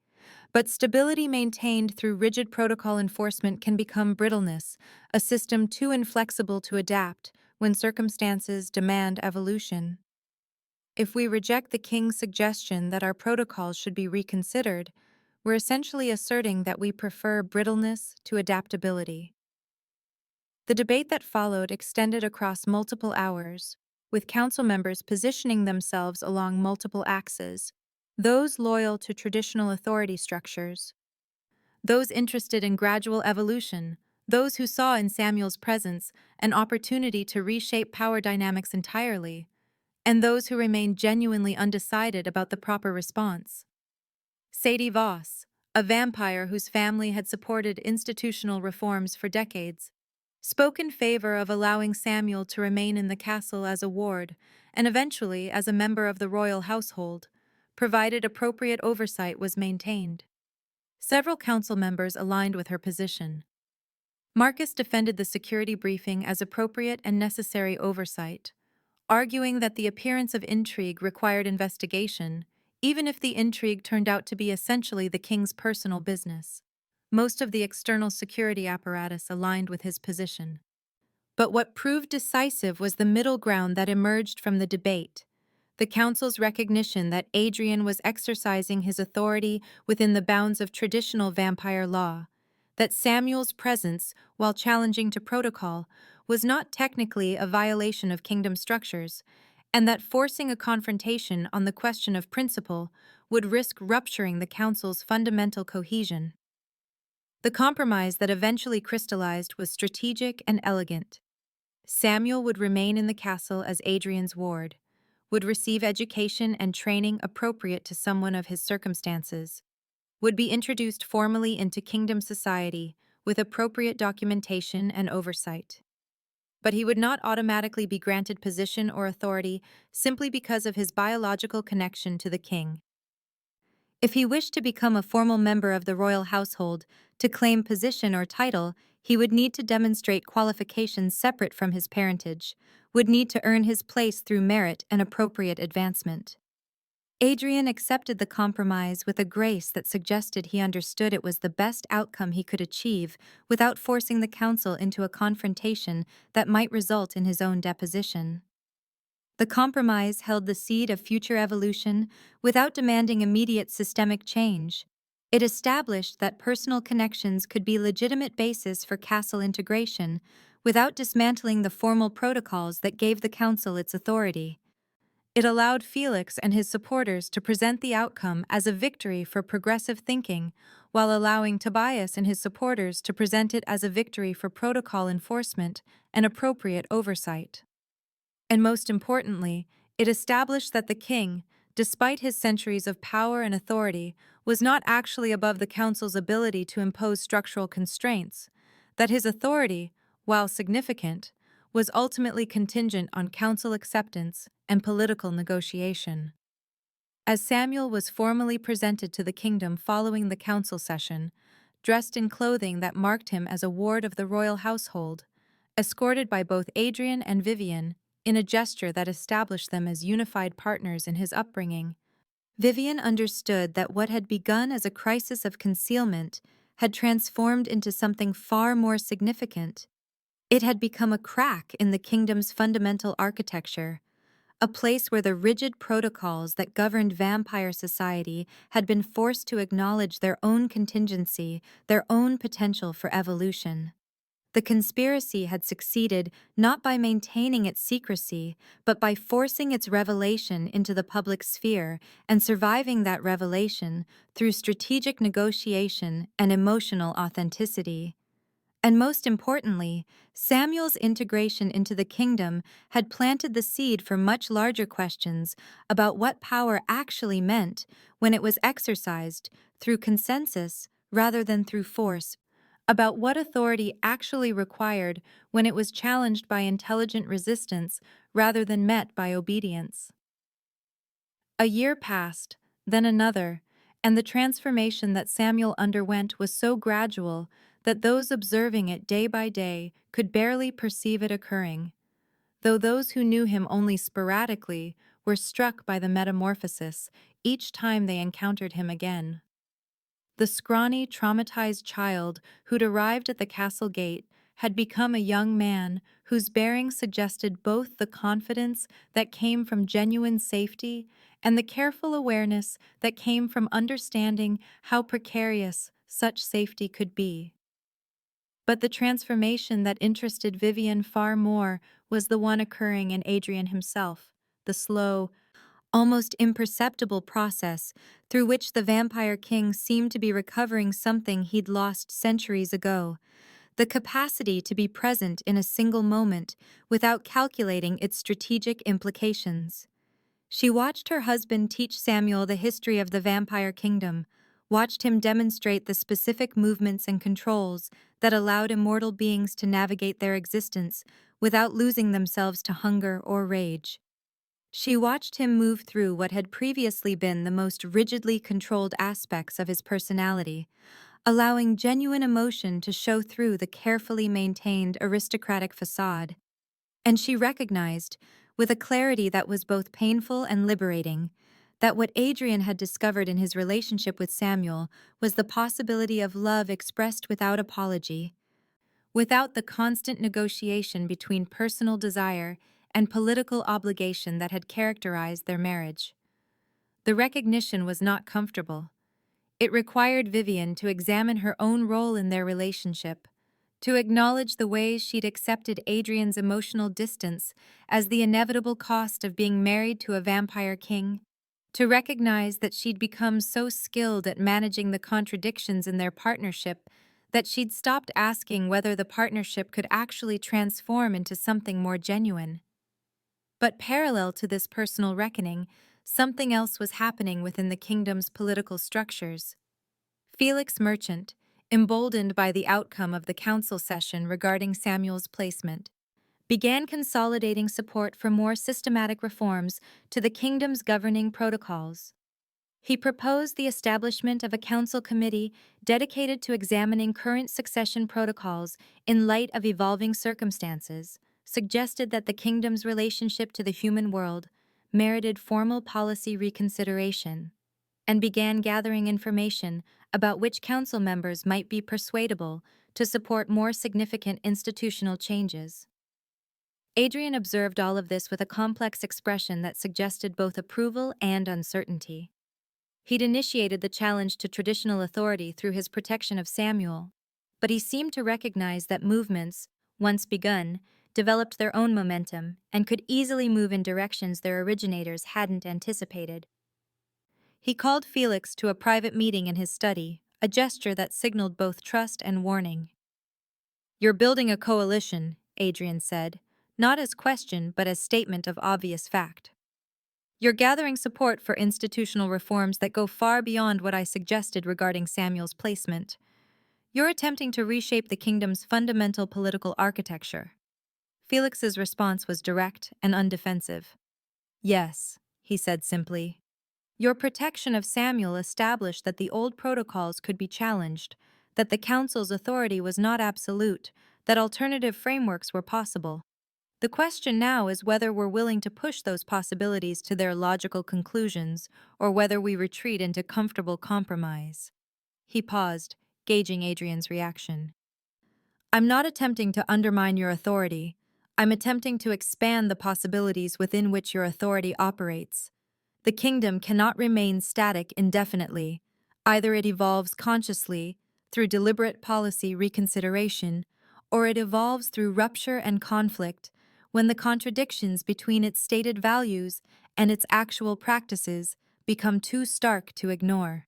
But stability maintained through rigid protocol enforcement can become brittleness, a system too inflexible to adapt when circumstances demand evolution. If we reject the king's suggestion that our protocols should be reconsidered, we're essentially asserting that we prefer brittleness to adaptability. The debate that followed extended across multiple hours, with council members positioning themselves along multiple axes, those loyal to traditional authority structures, those interested in gradual evolution, those who saw in Samuel's presence an opportunity to reshape power dynamics entirely, and those who remained genuinely undecided about the proper response. Sadie Voss, a vampire whose family had supported institutional reforms for decades, spoke in favor of allowing Samuel to remain in the castle as a ward and eventually as a member of the royal household, provided appropriate oversight was maintained. Several council members aligned with her position. Marcus defended the security briefing as appropriate and necessary oversight, arguing that the appearance of intrigue required investigation, even if the intrigue turned out to be essentially the king's personal business. Most of the external security apparatus aligned with his position. But what proved decisive was the middle ground that emerged from the debate: the council's recognition that Adrian was exercising his authority within the bounds of traditional vampire law, that Samuel's presence, while challenging to protocol, was not technically a violation of kingdom structures, and that forcing a confrontation on the question of principle would risk rupturing the council's fundamental cohesion. The compromise that eventually crystallized was strategic and elegant. Samuel would remain in the castle as Adrian's ward, would receive education and training appropriate to someone of his circumstances, would be introduced formally into kingdom society with appropriate documentation and oversight. But he would not automatically be granted position or authority simply because of his biological connection to the king. If he wished to become a formal member of the royal household, to claim position or title, he would need to demonstrate qualifications separate from his parentage, would need to earn his place through merit and appropriate advancement. Adrian accepted the compromise with a grace that suggested he understood it was the best outcome he could achieve without forcing the council into a confrontation that might result in his own deposition. The compromise held the seed of future evolution without demanding immediate systemic change. It established that personal connections could be legitimate basis for castle integration without dismantling the formal protocols that gave the council its authority. It allowed Felix and his supporters to present the outcome as a victory for progressive thinking, while allowing Tobias and his supporters to present it as a victory for protocol enforcement and appropriate oversight. And most importantly, it established that the king, despite his centuries of power and authority, was not actually above the council's ability to impose structural constraints, that his authority, while significant, was ultimately contingent on council acceptance and political negotiation. As Samuel was formally presented to the kingdom following the council session, dressed in clothing that marked him as a ward of the royal household, escorted by both Adrian and Vivian, in a gesture that established them as unified partners in his upbringing, Vivian understood that what had begun as a crisis of concealment had transformed into something far more significant. It had become a crack in the kingdom's fundamental architecture, a place where the rigid protocols that governed vampire society had been forced to acknowledge their own contingency, their own potential for evolution. The conspiracy had succeeded not by maintaining its secrecy, but by forcing its revelation into the public sphere and surviving that revelation through strategic negotiation and emotional authenticity. And most importantly, Samuel's integration into the kingdom had planted the seed for much larger questions about what power actually meant when it was exercised through consensus rather than through force, about what authority actually required when it was challenged by intelligent resistance rather than met by obedience. A year passed, then another, and the transformation that Samuel underwent was so gradual that those observing it day by day could barely perceive it occurring, though those who knew him only sporadically were struck by the metamorphosis each time they encountered him again. The scrawny, traumatized child who'd arrived at the castle gate had become a young man whose bearing suggested both the confidence that came from genuine safety and the careful awareness that came from understanding how precarious such safety could be. But the transformation that interested Vivian far more was the one occurring in Adrian himself, the slow, almost imperceptible process through which the vampire king seemed to be recovering something he'd lost centuries ago, the capacity to be present in a single moment without calculating its strategic implications. She watched her husband teach Samuel the history of the vampire kingdom, watched him demonstrate the specific movements and controls that allowed immortal beings to navigate their existence without losing themselves to hunger or rage. She watched him move through what had previously been the most rigidly controlled aspects of his personality, allowing genuine emotion to show through the carefully maintained aristocratic facade. And she recognized, with a clarity that was both painful and liberating, that what Adrian had discovered in his relationship with Samuel was the possibility of love expressed without apology, without the constant negotiation between personal desire and political obligation that had characterized their marriage. The recognition was not comfortable. It required Vivian to examine her own role in their relationship, to acknowledge the ways she'd accepted Adrian's emotional distance as the inevitable cost of being married to a vampire king, to recognize that she'd become so skilled at managing the contradictions in their partnership that she'd stopped asking whether the partnership could actually transform into something more genuine. But parallel to this personal reckoning, something else was happening within the kingdom's political structures. Felix Merchant, emboldened by the outcome of the council session regarding Samuel's placement, began consolidating support for more systematic reforms to the kingdom's governing protocols. He proposed the establishment of a council committee dedicated to examining current succession protocols in light of evolving circumstances, suggested that the kingdom's relationship to the human world merited formal policy reconsideration, and began gathering information about which council members might be persuadable to support more significant institutional changes. Adrian observed all of this with a complex expression that suggested both approval and uncertainty. He'd initiated the challenge to traditional authority through his protection of Samuel, but he seemed to recognize that movements, once begun, developed their own momentum and could easily move in directions their originators hadn't anticipated. He called Felix to a private meeting in his study, a gesture that signaled both trust and warning. "You're building a coalition," Adrian said, not as question but as statement of obvious fact. "You're gathering support for institutional reforms that go far beyond what I suggested regarding Samuel's placement. You're attempting to reshape the kingdom's fundamental political architecture." Felix's response was direct and undefensive. "Yes," he said simply. "Your protection of Samuel established that the old protocols could be challenged, that the council's authority was not absolute, that alternative frameworks were possible. The question now is whether we're willing to push those possibilities to their logical conclusions or whether we retreat into comfortable compromise." He paused, gauging Adrian's reaction. "I'm not attempting to undermine your authority. I'm attempting to expand the possibilities within which your authority operates. The kingdom cannot remain static indefinitely. Either it evolves consciously, through deliberate policy reconsideration, or it evolves through rupture and conflict, when the contradictions between its stated values and its actual practices become too stark to ignore."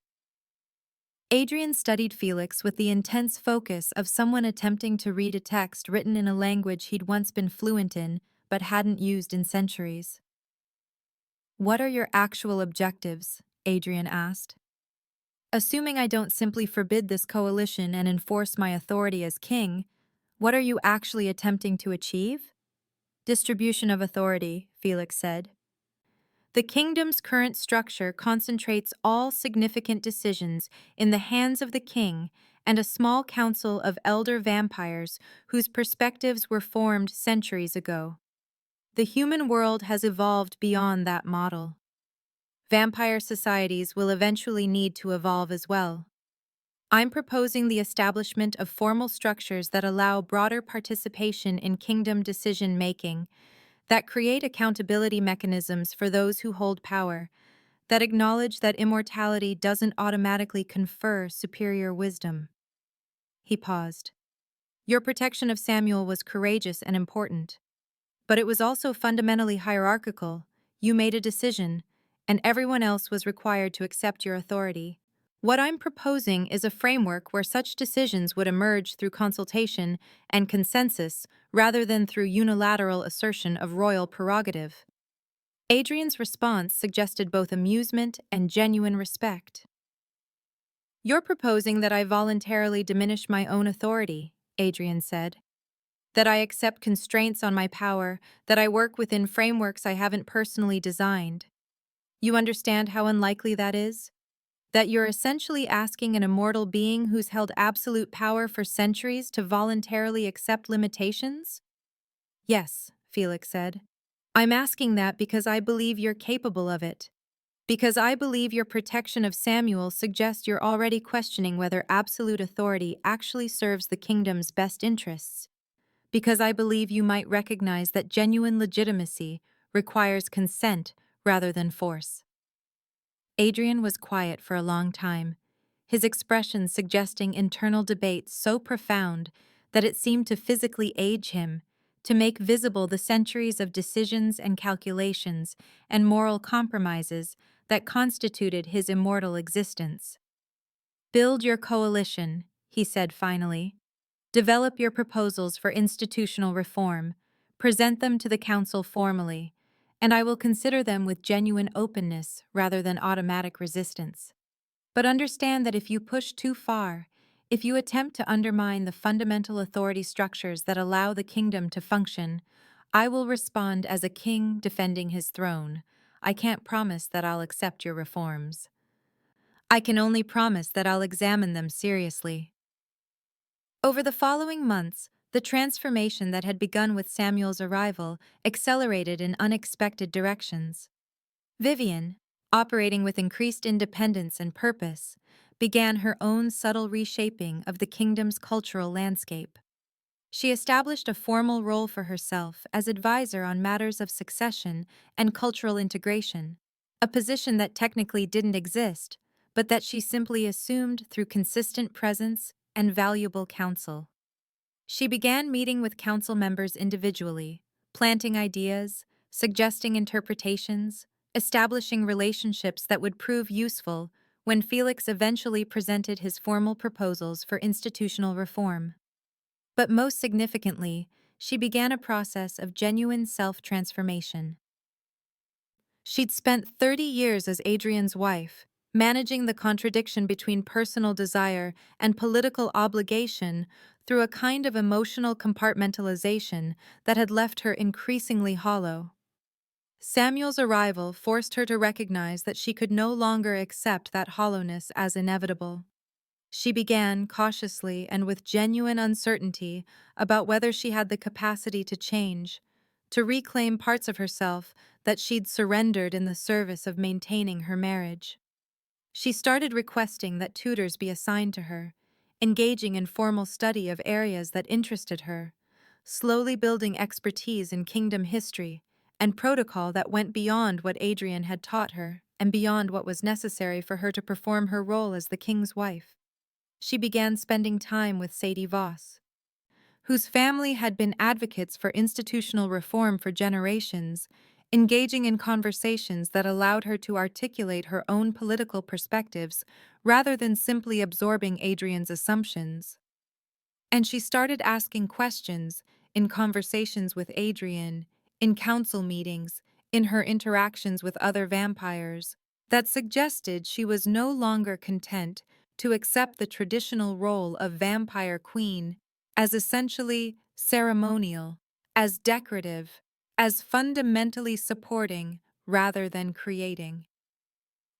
Adrian studied Felix with the intense focus of someone attempting to read a text written in a language he'd once been fluent in but hadn't used in centuries. "What are your actual objectives?" Adrian asked. "Assuming I don't simply forbid this coalition and enforce my authority as king, what are you actually attempting to achieve?" "Distribution of authority," Felix said. "The kingdom's current structure concentrates all significant decisions in the hands of the king and a small council of elder vampires whose perspectives were formed centuries ago. The human world has evolved beyond that model. Vampire societies will eventually need to evolve as well. I'm proposing the establishment of formal structures that allow broader participation in kingdom decision-making, that create accountability mechanisms for those who hold power, that acknowledge that immortality doesn't automatically confer superior wisdom." He paused. "Your protection of Samuel was courageous and important, but it was also fundamentally hierarchical. You made a decision, and everyone else was required to accept your authority. What I'm proposing is a framework where such decisions would emerge through consultation and consensus rather than through unilateral assertion of royal prerogative." Adrian's response suggested both amusement and genuine respect. "You're proposing that I voluntarily diminish my own authority," Adrian said. "That I accept constraints on my power, that I work within frameworks I haven't personally designed. You understand how unlikely that is? That you're essentially asking an immortal being who's held absolute power for centuries to voluntarily accept limitations?" "Yes," Felix said. "I'm asking that because I believe you're capable of it. Because I believe your protection of Samuel suggests you're already questioning whether absolute authority actually serves the kingdom's best interests. Because I believe you might recognize that genuine legitimacy requires consent rather than force." Adrian was quiet for a long time, his expression suggesting internal debate so profound that it seemed to physically age him, to make visible the centuries of decisions and calculations and moral compromises that constituted his immortal existence. "Build your coalition," he said finally. "Develop your proposals for institutional reform, present them to the council formally, and I will consider them with genuine openness rather than automatic resistance. But understand that if you push too far, if you attempt to undermine the fundamental authority structures that allow the kingdom to function, I will respond as a king defending his throne. I can't promise that I'll accept your reforms. I can only promise that I'll examine them seriously." Over the following months, the transformation that had begun with Samuel's arrival accelerated in unexpected directions. Vivian, operating with increased independence and purpose, began her own subtle reshaping of the kingdom's cultural landscape. She established a formal role for herself as advisor on matters of succession and cultural integration, a position that technically didn't exist, but that she simply assumed through consistent presence and valuable counsel. She began meeting with council members individually, planting ideas, suggesting interpretations, establishing relationships that would prove useful when Felix eventually presented his formal proposals for institutional reform. But most significantly, she began a process of genuine self-transformation. She'd spent 30 years as Adrian's wife, managing the contradiction between personal desire and political obligation through a kind of emotional compartmentalization that had left her increasingly hollow. Samuel's arrival forced her to recognize that she could no longer accept that hollowness as inevitable. She began, cautiously and with genuine uncertainty, about whether she had the capacity to change, to reclaim parts of herself that she'd surrendered in the service of maintaining her marriage. She started requesting that tutors be assigned to her, engaging in formal study of areas that interested her, slowly building expertise in kingdom history and protocol that went beyond what Adrian had taught her and beyond what was necessary for her to perform her role as the king's wife. She began spending time with Sadie Voss, whose family had been advocates for institutional reform for generations, engaging in conversations that allowed her to articulate her own political perspectives rather than simply absorbing Adrian's assumptions. And she started asking questions in conversations with Adrian, in council meetings, in her interactions with other vampires, that suggested she was no longer content to accept the traditional role of vampire queen as essentially ceremonial, as decorative, as fundamentally supporting rather than creating.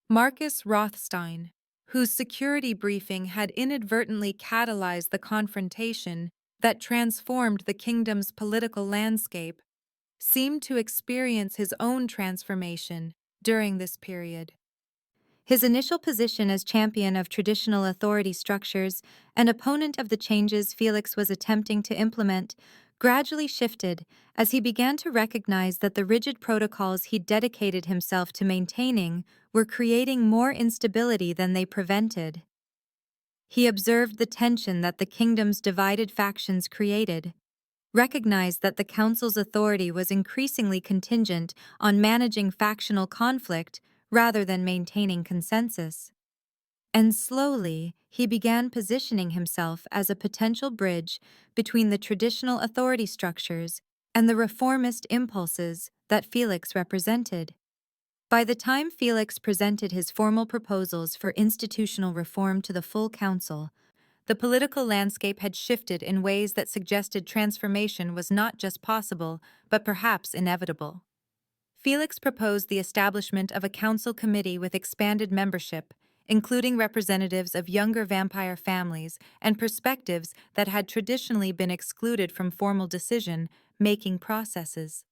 Marcus Rothstein, whose security briefing had inadvertently catalyzed the confrontation that transformed the kingdom's political landscape, seemed to experience his own transformation during this period. His initial position as champion of traditional authority structures and opponent of the changes Felix was attempting to implement gradually shifted as he began to recognize that the rigid protocols he dedicated himself to maintaining were creating more instability than they prevented. He observed the tension that the kingdom's divided factions created, recognized that the council's authority was increasingly contingent on managing factional conflict rather than maintaining consensus. And slowly, he began positioning himself as a potential bridge between the traditional authority structures and the reformist impulses that Felix represented. By the time Felix presented his formal proposals for institutional reform to the full council, the political landscape had shifted in ways that suggested transformation was not just possible, but perhaps inevitable. Felix proposed the establishment of a council committee with expanded membership, including representatives of younger vampire families and perspectives that had traditionally been excluded from formal decision-making processes.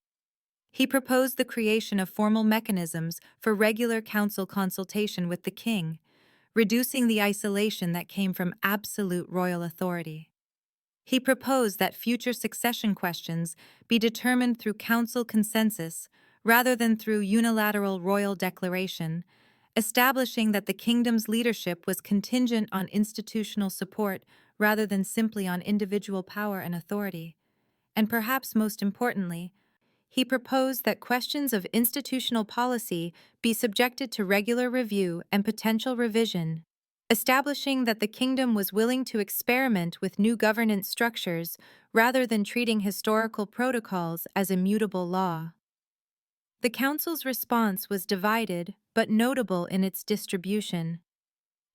He proposed the creation of formal mechanisms for regular council consultation with the king, reducing the isolation that came from absolute royal authority. He proposed that future succession questions be determined through council consensus rather than through unilateral royal declaration, establishing that the kingdom's leadership was contingent on institutional support rather than simply on individual power and authority. And perhaps most importantly, he proposed that questions of institutional policy be subjected to regular review and potential revision, establishing that the kingdom was willing to experiment with new governance structures rather than treating historical protocols as immutable law. The council's response was divided, but notable in its distribution.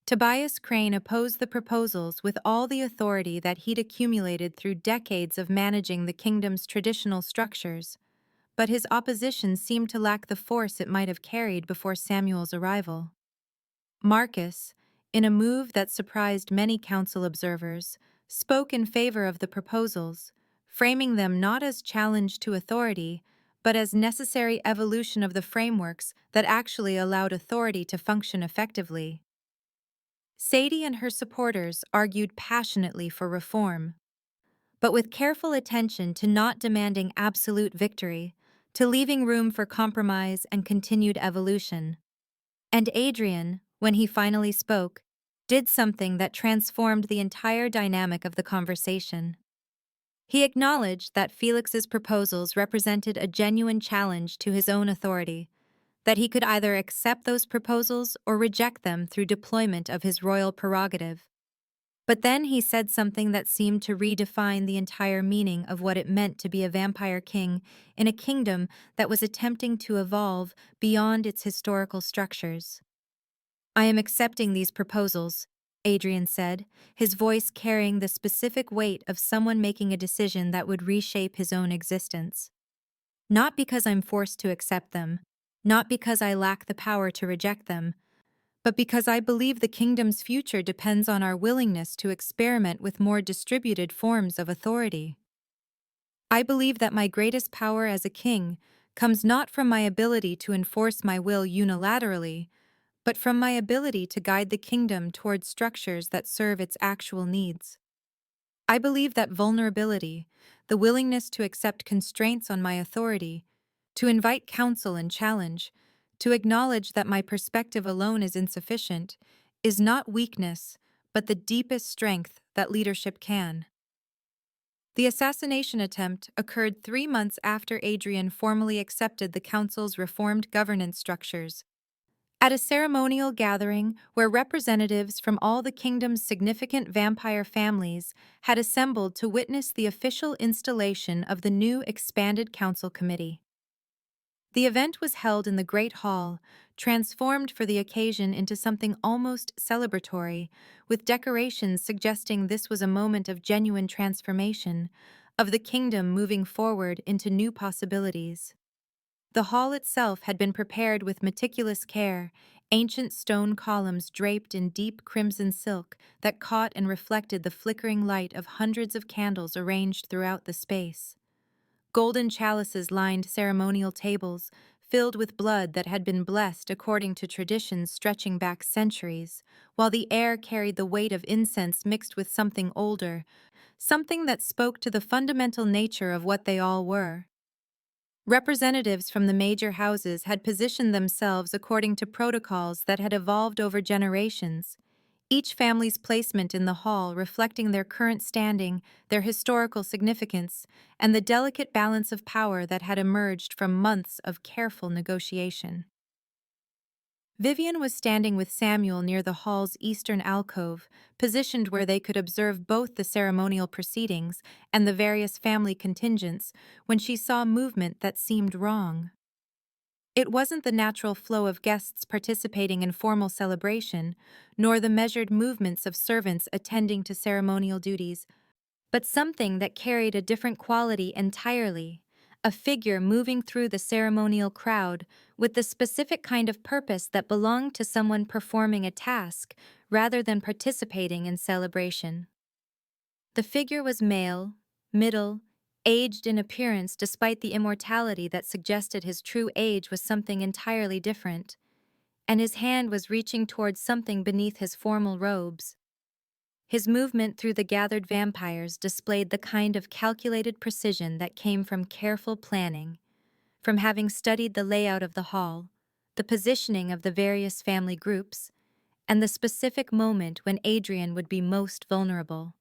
Tobias Crane opposed the proposals with all the authority that he'd accumulated through decades of managing the kingdom's traditional structures, but his opposition seemed to lack the force it might have carried before Samuel's arrival. Marcus, in a move that surprised many council observers, spoke in favor of the proposals, framing them not as challenge to authority, but as necessary evolution of the frameworks that actually allowed authority to function effectively. Sadie and her supporters argued passionately for reform, but with careful attention to not demanding absolute victory, to leaving room for compromise and continued evolution. And Adrian, when he finally spoke, did something that transformed the entire dynamic of the conversation. He acknowledged that Felix's proposals represented a genuine challenge to his own authority, that he could either accept those proposals or reject them through deployment of his royal prerogative. But then he said something that seemed to redefine the entire meaning of what it meant to be a vampire king in a kingdom that was attempting to evolve beyond its historical structures. "I am accepting these proposals," Adrian said, his voice carrying the specific weight of someone making a decision that would reshape his own existence. "Not because I'm forced to accept them, not because I lack the power to reject them, but because I believe the kingdom's future depends on our willingness to experiment with more distributed forms of authority. I believe that my greatest power as a king comes not from my ability to enforce my will unilaterally, but from my ability to guide the kingdom towards structures that serve its actual needs. I believe that vulnerability, the willingness to accept constraints on my authority, to invite counsel and challenge, to acknowledge that my perspective alone is insufficient, is not weakness, but the deepest strength that leadership can." The assassination attempt occurred 3 months after Adrian formally accepted the council's reformed governance structures. At a ceremonial gathering where representatives from all the kingdom's significant vampire families had assembled to witness the official installation of the new expanded council committee. The event was held in the Great Hall, transformed for the occasion into something almost celebratory, with decorations suggesting this was a moment of genuine transformation, of the kingdom moving forward into new possibilities. The hall itself had been prepared with meticulous care, ancient stone columns draped in deep crimson silk that caught and reflected the flickering light of hundreds of candles arranged throughout the space. Golden chalices lined ceremonial tables, filled with blood that had been blessed according to traditions stretching back centuries, while the air carried the weight of incense mixed with something older, something that spoke to the fundamental nature of what they all were. Representatives from the major houses had positioned themselves according to protocols that had evolved over generations, each family's placement in the hall reflecting their current standing, their historical significance, and the delicate balance of power that had emerged from months of careful negotiation. Vivian was standing with Samuel near the hall's eastern alcove, positioned where they could observe both the ceremonial proceedings and the various family contingents, when she saw movement that seemed wrong. It wasn't the natural flow of guests participating in formal celebration, nor the measured movements of servants attending to ceremonial duties, but something that carried a different quality entirely, a figure moving through the ceremonial crowd with the specific kind of purpose that belonged to someone performing a task rather than participating in celebration. The figure was male, middle, aged in appearance despite the immortality that suggested his true age was something entirely different, and his hand was reaching towards something beneath his formal robes. His movement through the gathered vampires displayed the kind of calculated precision that came from careful planning, from having studied the layout of the hall, the positioning of the various family groups, and the specific moment when Adrian would be most vulnerable.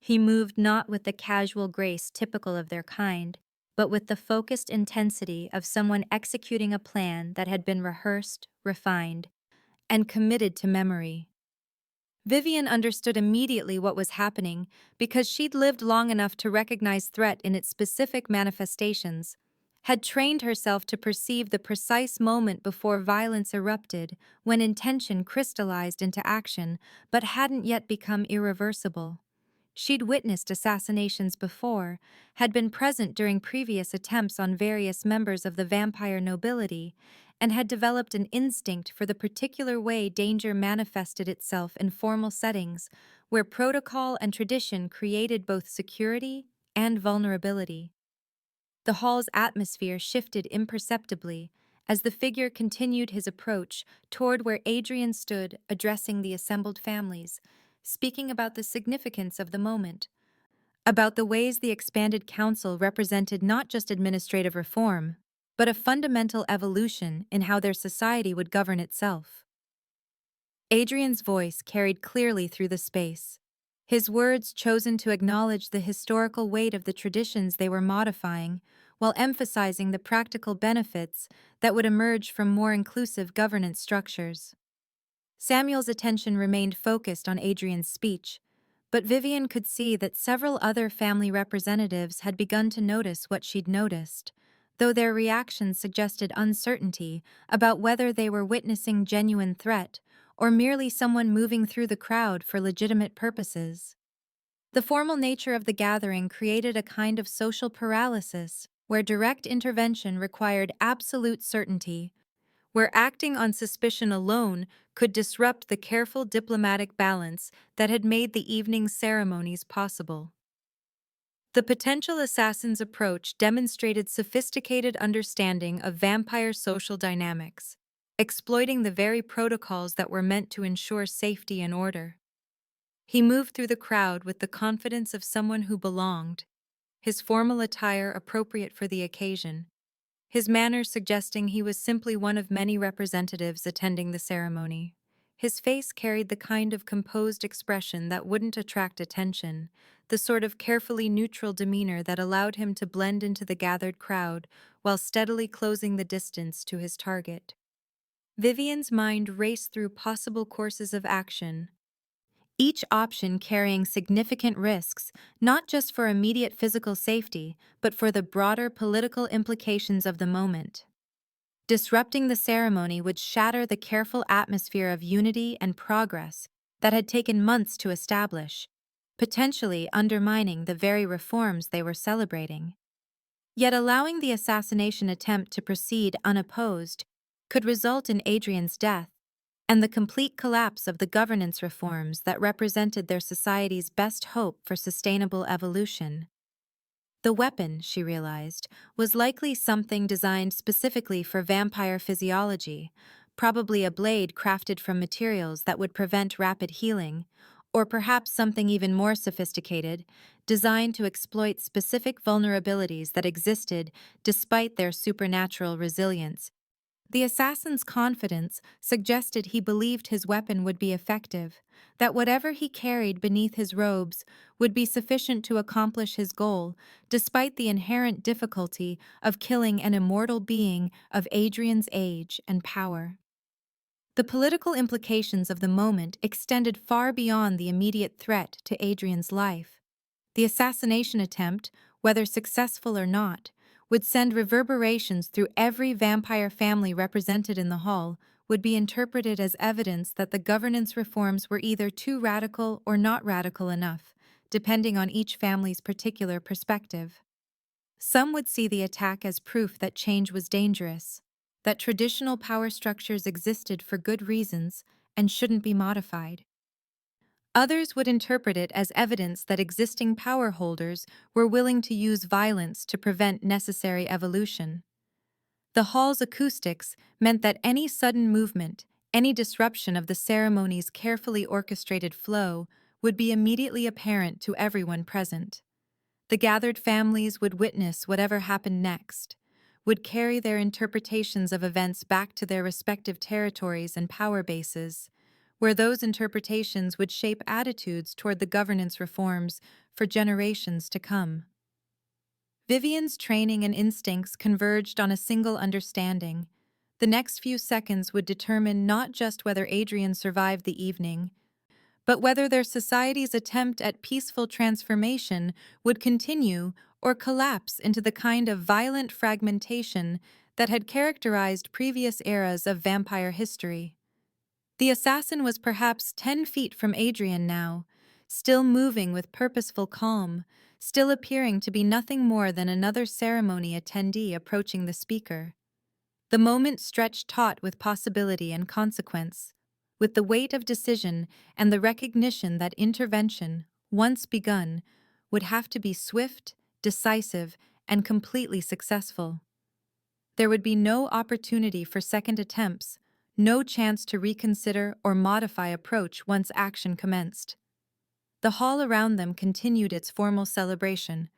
He moved not with the casual grace typical of their kind, but with the focused intensity of someone executing a plan that had been rehearsed, refined, and committed to memory. Vivian understood immediately what was happening because she'd lived long enough to recognize threat in its specific manifestations, had trained herself to perceive the precise moment before violence erupted, when intention crystallized into action, but hadn't yet become irreversible. She'd witnessed assassinations before, had been present during previous attempts on various members of the vampire nobility, and had developed an instinct for the particular way danger manifested itself in formal settings, where protocol and tradition created both security and vulnerability. The hall's atmosphere shifted imperceptibly as the figure continued his approach toward where Adrian stood addressing the assembled families, speaking about the significance of the moment, about the ways the expanded council represented not just administrative reform, but a fundamental evolution in how their society would govern itself. Adrian's voice carried clearly through the space, his words chosen to acknowledge the historical weight of the traditions they were modifying, while emphasizing the practical benefits that would emerge from more inclusive governance structures. Samuel's attention remained focused on Adrian's speech, but Vivian could see that several other family representatives had begun to notice what she'd noticed, though their reactions suggested uncertainty about whether they were witnessing genuine threat or merely someone moving through the crowd for legitimate purposes. The formal nature of the gathering created a kind of social paralysis, where direct intervention required absolute certainty, where acting on suspicion alone could disrupt the careful diplomatic balance that had made the evening's ceremonies possible. The potential assassin's approach demonstrated sophisticated understanding of vampire social dynamics, exploiting the very protocols that were meant to ensure safety and order. He moved through the crowd with the confidence of someone who belonged, his formal attire appropriate for the occasion, his manner suggesting he was simply one of many representatives attending the ceremony. His face carried the kind of composed expression that wouldn't attract attention, the sort of carefully neutral demeanor that allowed him to blend into the gathered crowd while steadily closing the distance to his target. Vivian's mind raced through possible courses of action, each option carrying significant risks, not just for immediate physical safety, but for the broader political implications of the moment. Disrupting the ceremony would shatter the careful atmosphere of unity and progress that had taken months to establish, potentially undermining the very reforms they were celebrating. Yet allowing the assassination attempt to proceed unopposed could result in Adrian's death and the complete collapse of the governance reforms that represented their society's best hope for sustainable evolution. The weapon, she realized, was likely something designed specifically for vampire physiology, probably a blade crafted from materials that would prevent rapid healing, or perhaps something even more sophisticated, designed to exploit specific vulnerabilities that existed despite their supernatural resilience. The assassin's confidence suggested he believed his weapon would be effective, that whatever he carried beneath his robes would be sufficient to accomplish his goal, despite the inherent difficulty of killing an immortal being of Adrian's age and power. The political implications of the moment extended far beyond the immediate threat to Adrian's life. The assassination attempt, whether successful or not, would send reverberations through every vampire family represented in the hall, would be interpreted as evidence that the governance reforms were either too radical or not radical enough, depending on each family's particular perspective. Some would see the attack as proof that change was dangerous, that traditional power structures existed for good reasons and shouldn't be modified. Others would interpret it as evidence that existing power holders were willing to use violence to prevent necessary evolution. The hall's acoustics meant that any sudden movement, any disruption of the ceremony's carefully orchestrated flow, would be immediately apparent to everyone present. The gathered families would witness whatever happened next, would carry their interpretations of events back to their respective territories and power bases, where those interpretations would shape attitudes toward the governance reforms for generations to come. Vivian's training and instincts converged on a single understanding. The next few seconds would determine not just whether Adrian survived the evening, but whether their society's attempt at peaceful transformation would continue or collapse into the kind of violent fragmentation that had characterized previous eras of vampire history. The assassin was perhaps 10 feet from Adrian now, still moving with purposeful calm, still appearing to be nothing more than another ceremony attendee approaching the speaker. The moment stretched taut with possibility and consequence, with the weight of decision and the recognition that intervention, once begun, would have to be swift, decisive, and completely successful. There would be no opportunity for second attempts, no chance to reconsider or modify approach once action commenced. The hall around them continued its formal celebration,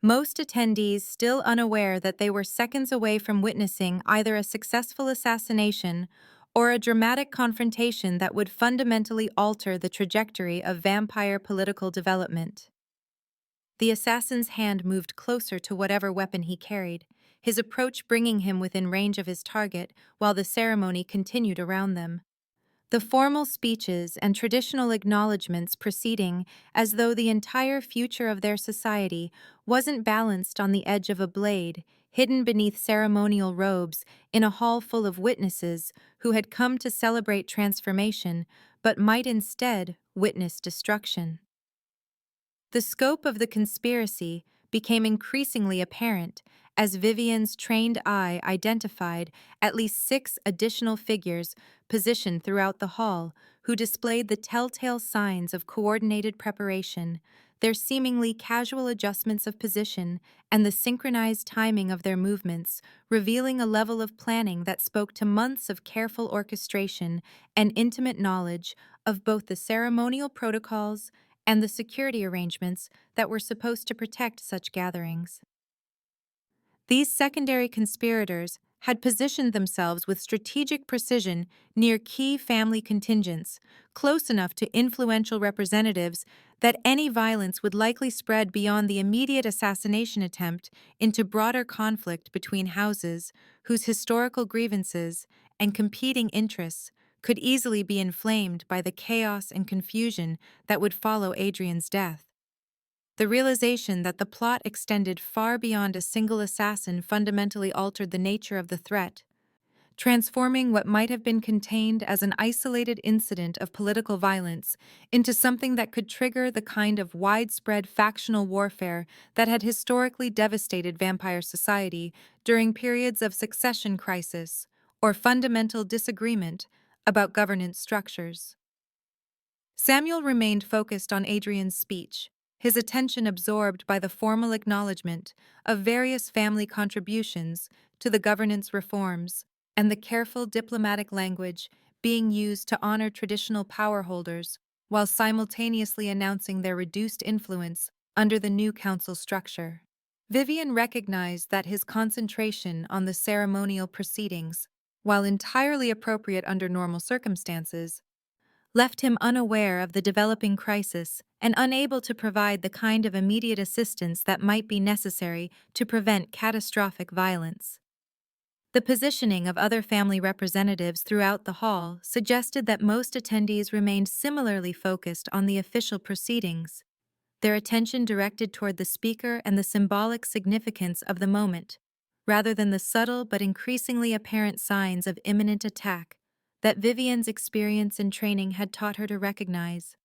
most attendees still unaware that they were seconds away from witnessing either a successful assassination or a dramatic confrontation that would fundamentally alter the trajectory of vampire political development. The assassin's hand moved closer to whatever weapon he carried, his approach bringing him within range of his target while the ceremony continued around them. The formal speeches and traditional acknowledgments proceeding as though the entire future of their society wasn't balanced on the edge of a blade, hidden beneath ceremonial robes in a hall full of witnesses who had come to celebrate transformation but might instead witness destruction. The scope of the conspiracy became increasingly apparent as Vivian's trained eye identified at least 6 additional figures positioned throughout the hall who displayed the telltale signs of coordinated preparation, their seemingly casual adjustments of position and the synchronized timing of their movements, revealing a level of planning that spoke to months of careful orchestration and intimate knowledge of both the ceremonial protocols and the security arrangements that were supposed to protect such gatherings. These secondary conspirators had positioned themselves with strategic precision near key family contingents, close enough to influential representatives that any violence would likely spread beyond the immediate assassination attempt into broader conflict between houses whose historical grievances and competing interests could easily be inflamed by the chaos and confusion that would follow Adrian's death. The realization that the plot extended far beyond a single assassin fundamentally altered the nature of the threat, transforming what might have been contained as an isolated incident of political violence into something that could trigger the kind of widespread factional warfare that had historically devastated vampire society during periods of succession crisis or fundamental disagreement about governance structures. Samuel remained focused on Adrian's speech, his attention absorbed by the formal acknowledgement of various family contributions to the governance reforms and the careful diplomatic language being used to honor traditional power holders while simultaneously announcing their reduced influence under the new council structure. Vivian recognized that his concentration on the ceremonial proceedings, while entirely appropriate under normal circumstances, left him unaware of the developing crisis and unable to provide the kind of immediate assistance that might be necessary to prevent catastrophic violence. The positioning of other family representatives throughout the hall suggested that most attendees remained similarly focused on the official proceedings, their attention directed toward the speaker and the symbolic significance of the moment, rather than the subtle but increasingly apparent signs of imminent attack that Vivian's experience and training had taught her to recognize.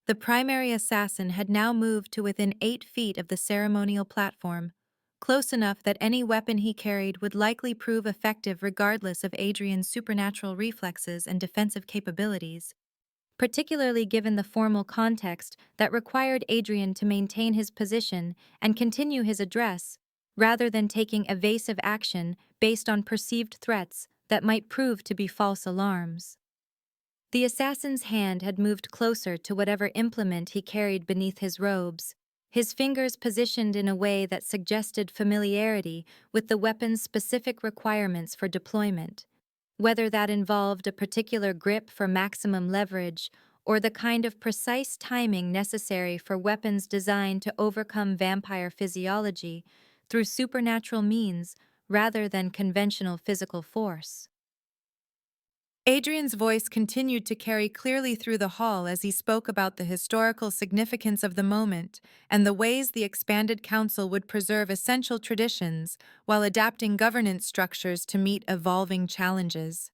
The primary assassin had now moved to within 8 feet of the ceremonial platform, close enough that any weapon he carried would likely prove effective regardless of Adrian's supernatural reflexes and defensive capabilities, particularly given the formal context that required Adrian to maintain his position and continue his address, rather than taking evasive action based on perceived threats that might prove to be false alarms. The assassin's hand had moved closer to whatever implement he carried beneath his robes, his fingers positioned in a way that suggested familiarity with the weapon's specific requirements for deployment, whether that involved a particular grip for maximum leverage or the kind of precise timing necessary for weapons designed to overcome vampire physiology through supernatural means rather than conventional physical force. Adrian's voice continued to carry clearly through the hall as he spoke about the historical significance of the moment and the ways the expanded council would preserve essential traditions while adapting governance structures to meet evolving challenges.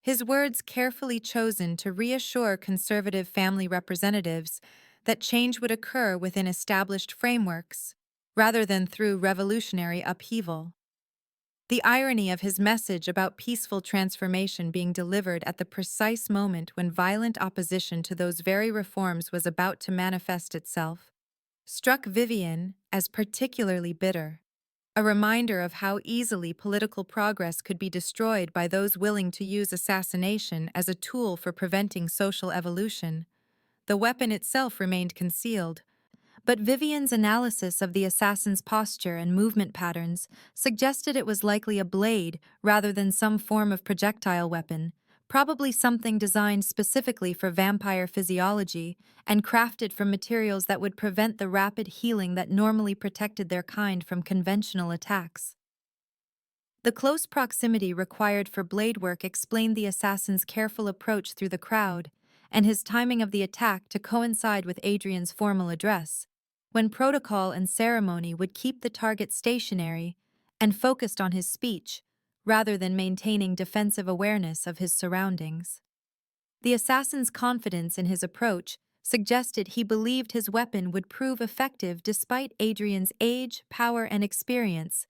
His words carefully chosen to reassure conservative family representatives that change would occur within established frameworks, rather than through revolutionary upheaval. The irony of his message about peaceful transformation being delivered at the precise moment when violent opposition to those very reforms was about to manifest itself struck Vivian as particularly bitter, a reminder of how easily political progress could be destroyed by those willing to use assassination as a tool for preventing social evolution. The weapon itself remained concealed, but Vivian's analysis of the assassin's posture and movement patterns suggested it was likely a blade rather than some form of projectile weapon, probably something designed specifically for vampire physiology and crafted from materials that would prevent the rapid healing that normally protected their kind from conventional attacks. The close proximity required for blade work explained the assassin's careful approach through the crowd and his timing of the attack to coincide with Adrian's formal address, when protocol and ceremony would keep the target stationary and focused on his speech, rather than maintaining defensive awareness of his surroundings. The assassin's confidence in his approach suggested he believed his weapon would prove effective despite Adrian's age, power, and experience,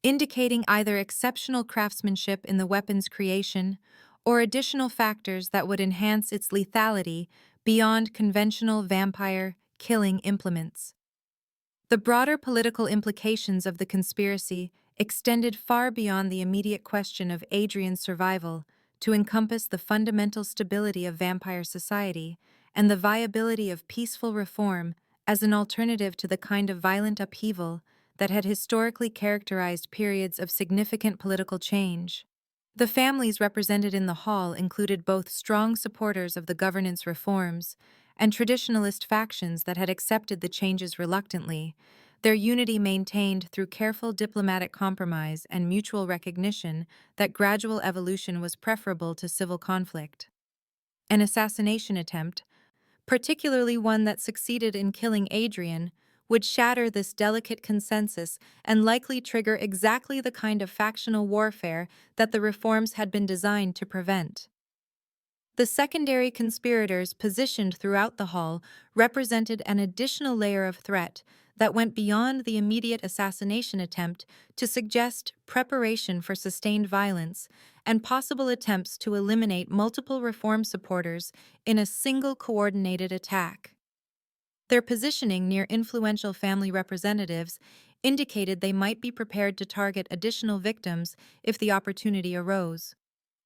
indicating either exceptional craftsmanship in the weapon's creation or additional factors that would enhance its lethality beyond conventional vampire killing implements. The broader political implications of the conspiracy extended far beyond the immediate question of Adrian's survival to encompass the fundamental stability of vampire society and the viability of peaceful reform as an alternative to the kind of violent upheaval that had historically characterized periods of significant political change. The families represented in the hall included both strong supporters of the governance reforms and traditionalist factions that had accepted the changes reluctantly, their unity maintained through careful diplomatic compromise and mutual recognition that gradual evolution was preferable to civil conflict. An assassination attempt, particularly one that succeeded in killing Adrian, would shatter this delicate consensus and likely trigger exactly the kind of factional warfare that the reforms had been designed to prevent. The secondary conspirators positioned throughout the hall represented an additional layer of threat that went beyond the immediate assassination attempt to suggest preparation for sustained violence and possible attempts to eliminate multiple reform supporters in a single coordinated attack. Their positioning near influential family representatives indicated they might be prepared to target additional victims if the opportunity arose,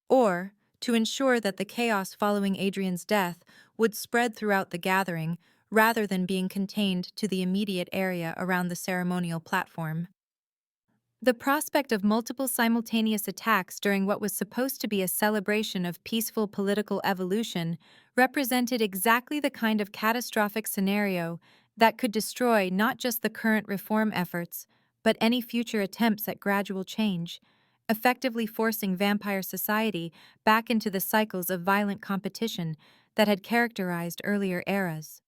or to ensure that the chaos following Adrian's death would spread throughout the gathering rather than being contained to the immediate area around the ceremonial platform. The prospect of multiple simultaneous attacks during what was supposed to be a celebration of peaceful political evolution represented exactly the kind of catastrophic scenario that could destroy not just the current reform efforts, but any future attempts at gradual change, effectively forcing vampire society back into the cycles of violent competition that had characterized earlier eras.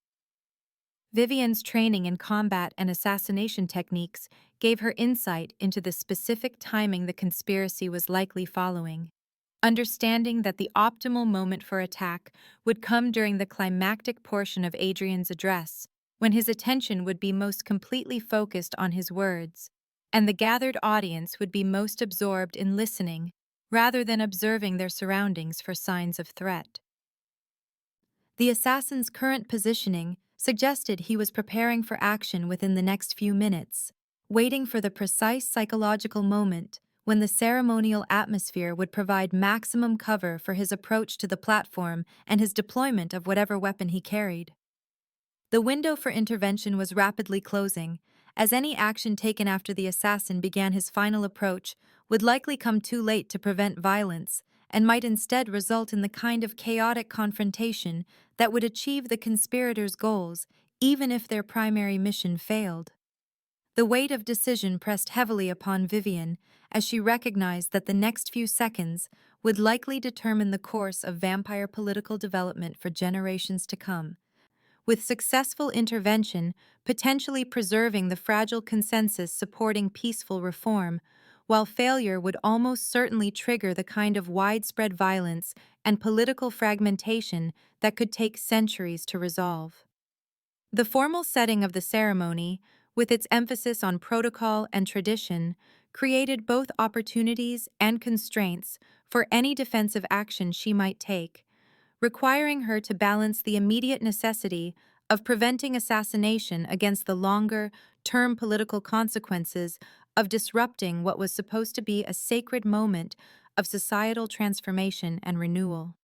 Vivian's training in combat and assassination techniques gave her insight into the specific timing the conspiracy was likely following. Understanding that the optimal moment for attack would come during the climactic portion of Adrian's address, when his attention would be most completely focused on his words, and the gathered audience would be most absorbed in listening rather than observing their surroundings for signs of threat. The assassin's current positioning suggested he was preparing for action within the next few minutes, waiting for the precise psychological moment when the ceremonial atmosphere would provide maximum cover for his approach to the platform and his deployment of whatever weapon he carried. The window for intervention was rapidly closing, as any action taken after the assassin began his final approach would likely come too late to prevent violence and might instead result in the kind of chaotic confrontation that would achieve the conspirators' goals even if their primary mission failed. The weight of decision pressed heavily upon Vivian as she recognized that the next few seconds would likely determine the course of vampire political development for generations to come, with successful intervention potentially preserving the fragile consensus supporting peaceful reform, while failure would almost certainly trigger the kind of widespread violence and political fragmentation that could take centuries to resolve. The formal setting of the ceremony, with its emphasis on protocol and tradition, created both opportunities and constraints for any defensive action she might take, requiring her to balance the immediate necessity of preventing assassination against the longer-term political consequences of disrupting what was supposed to be a sacred moment of societal transformation and renewal.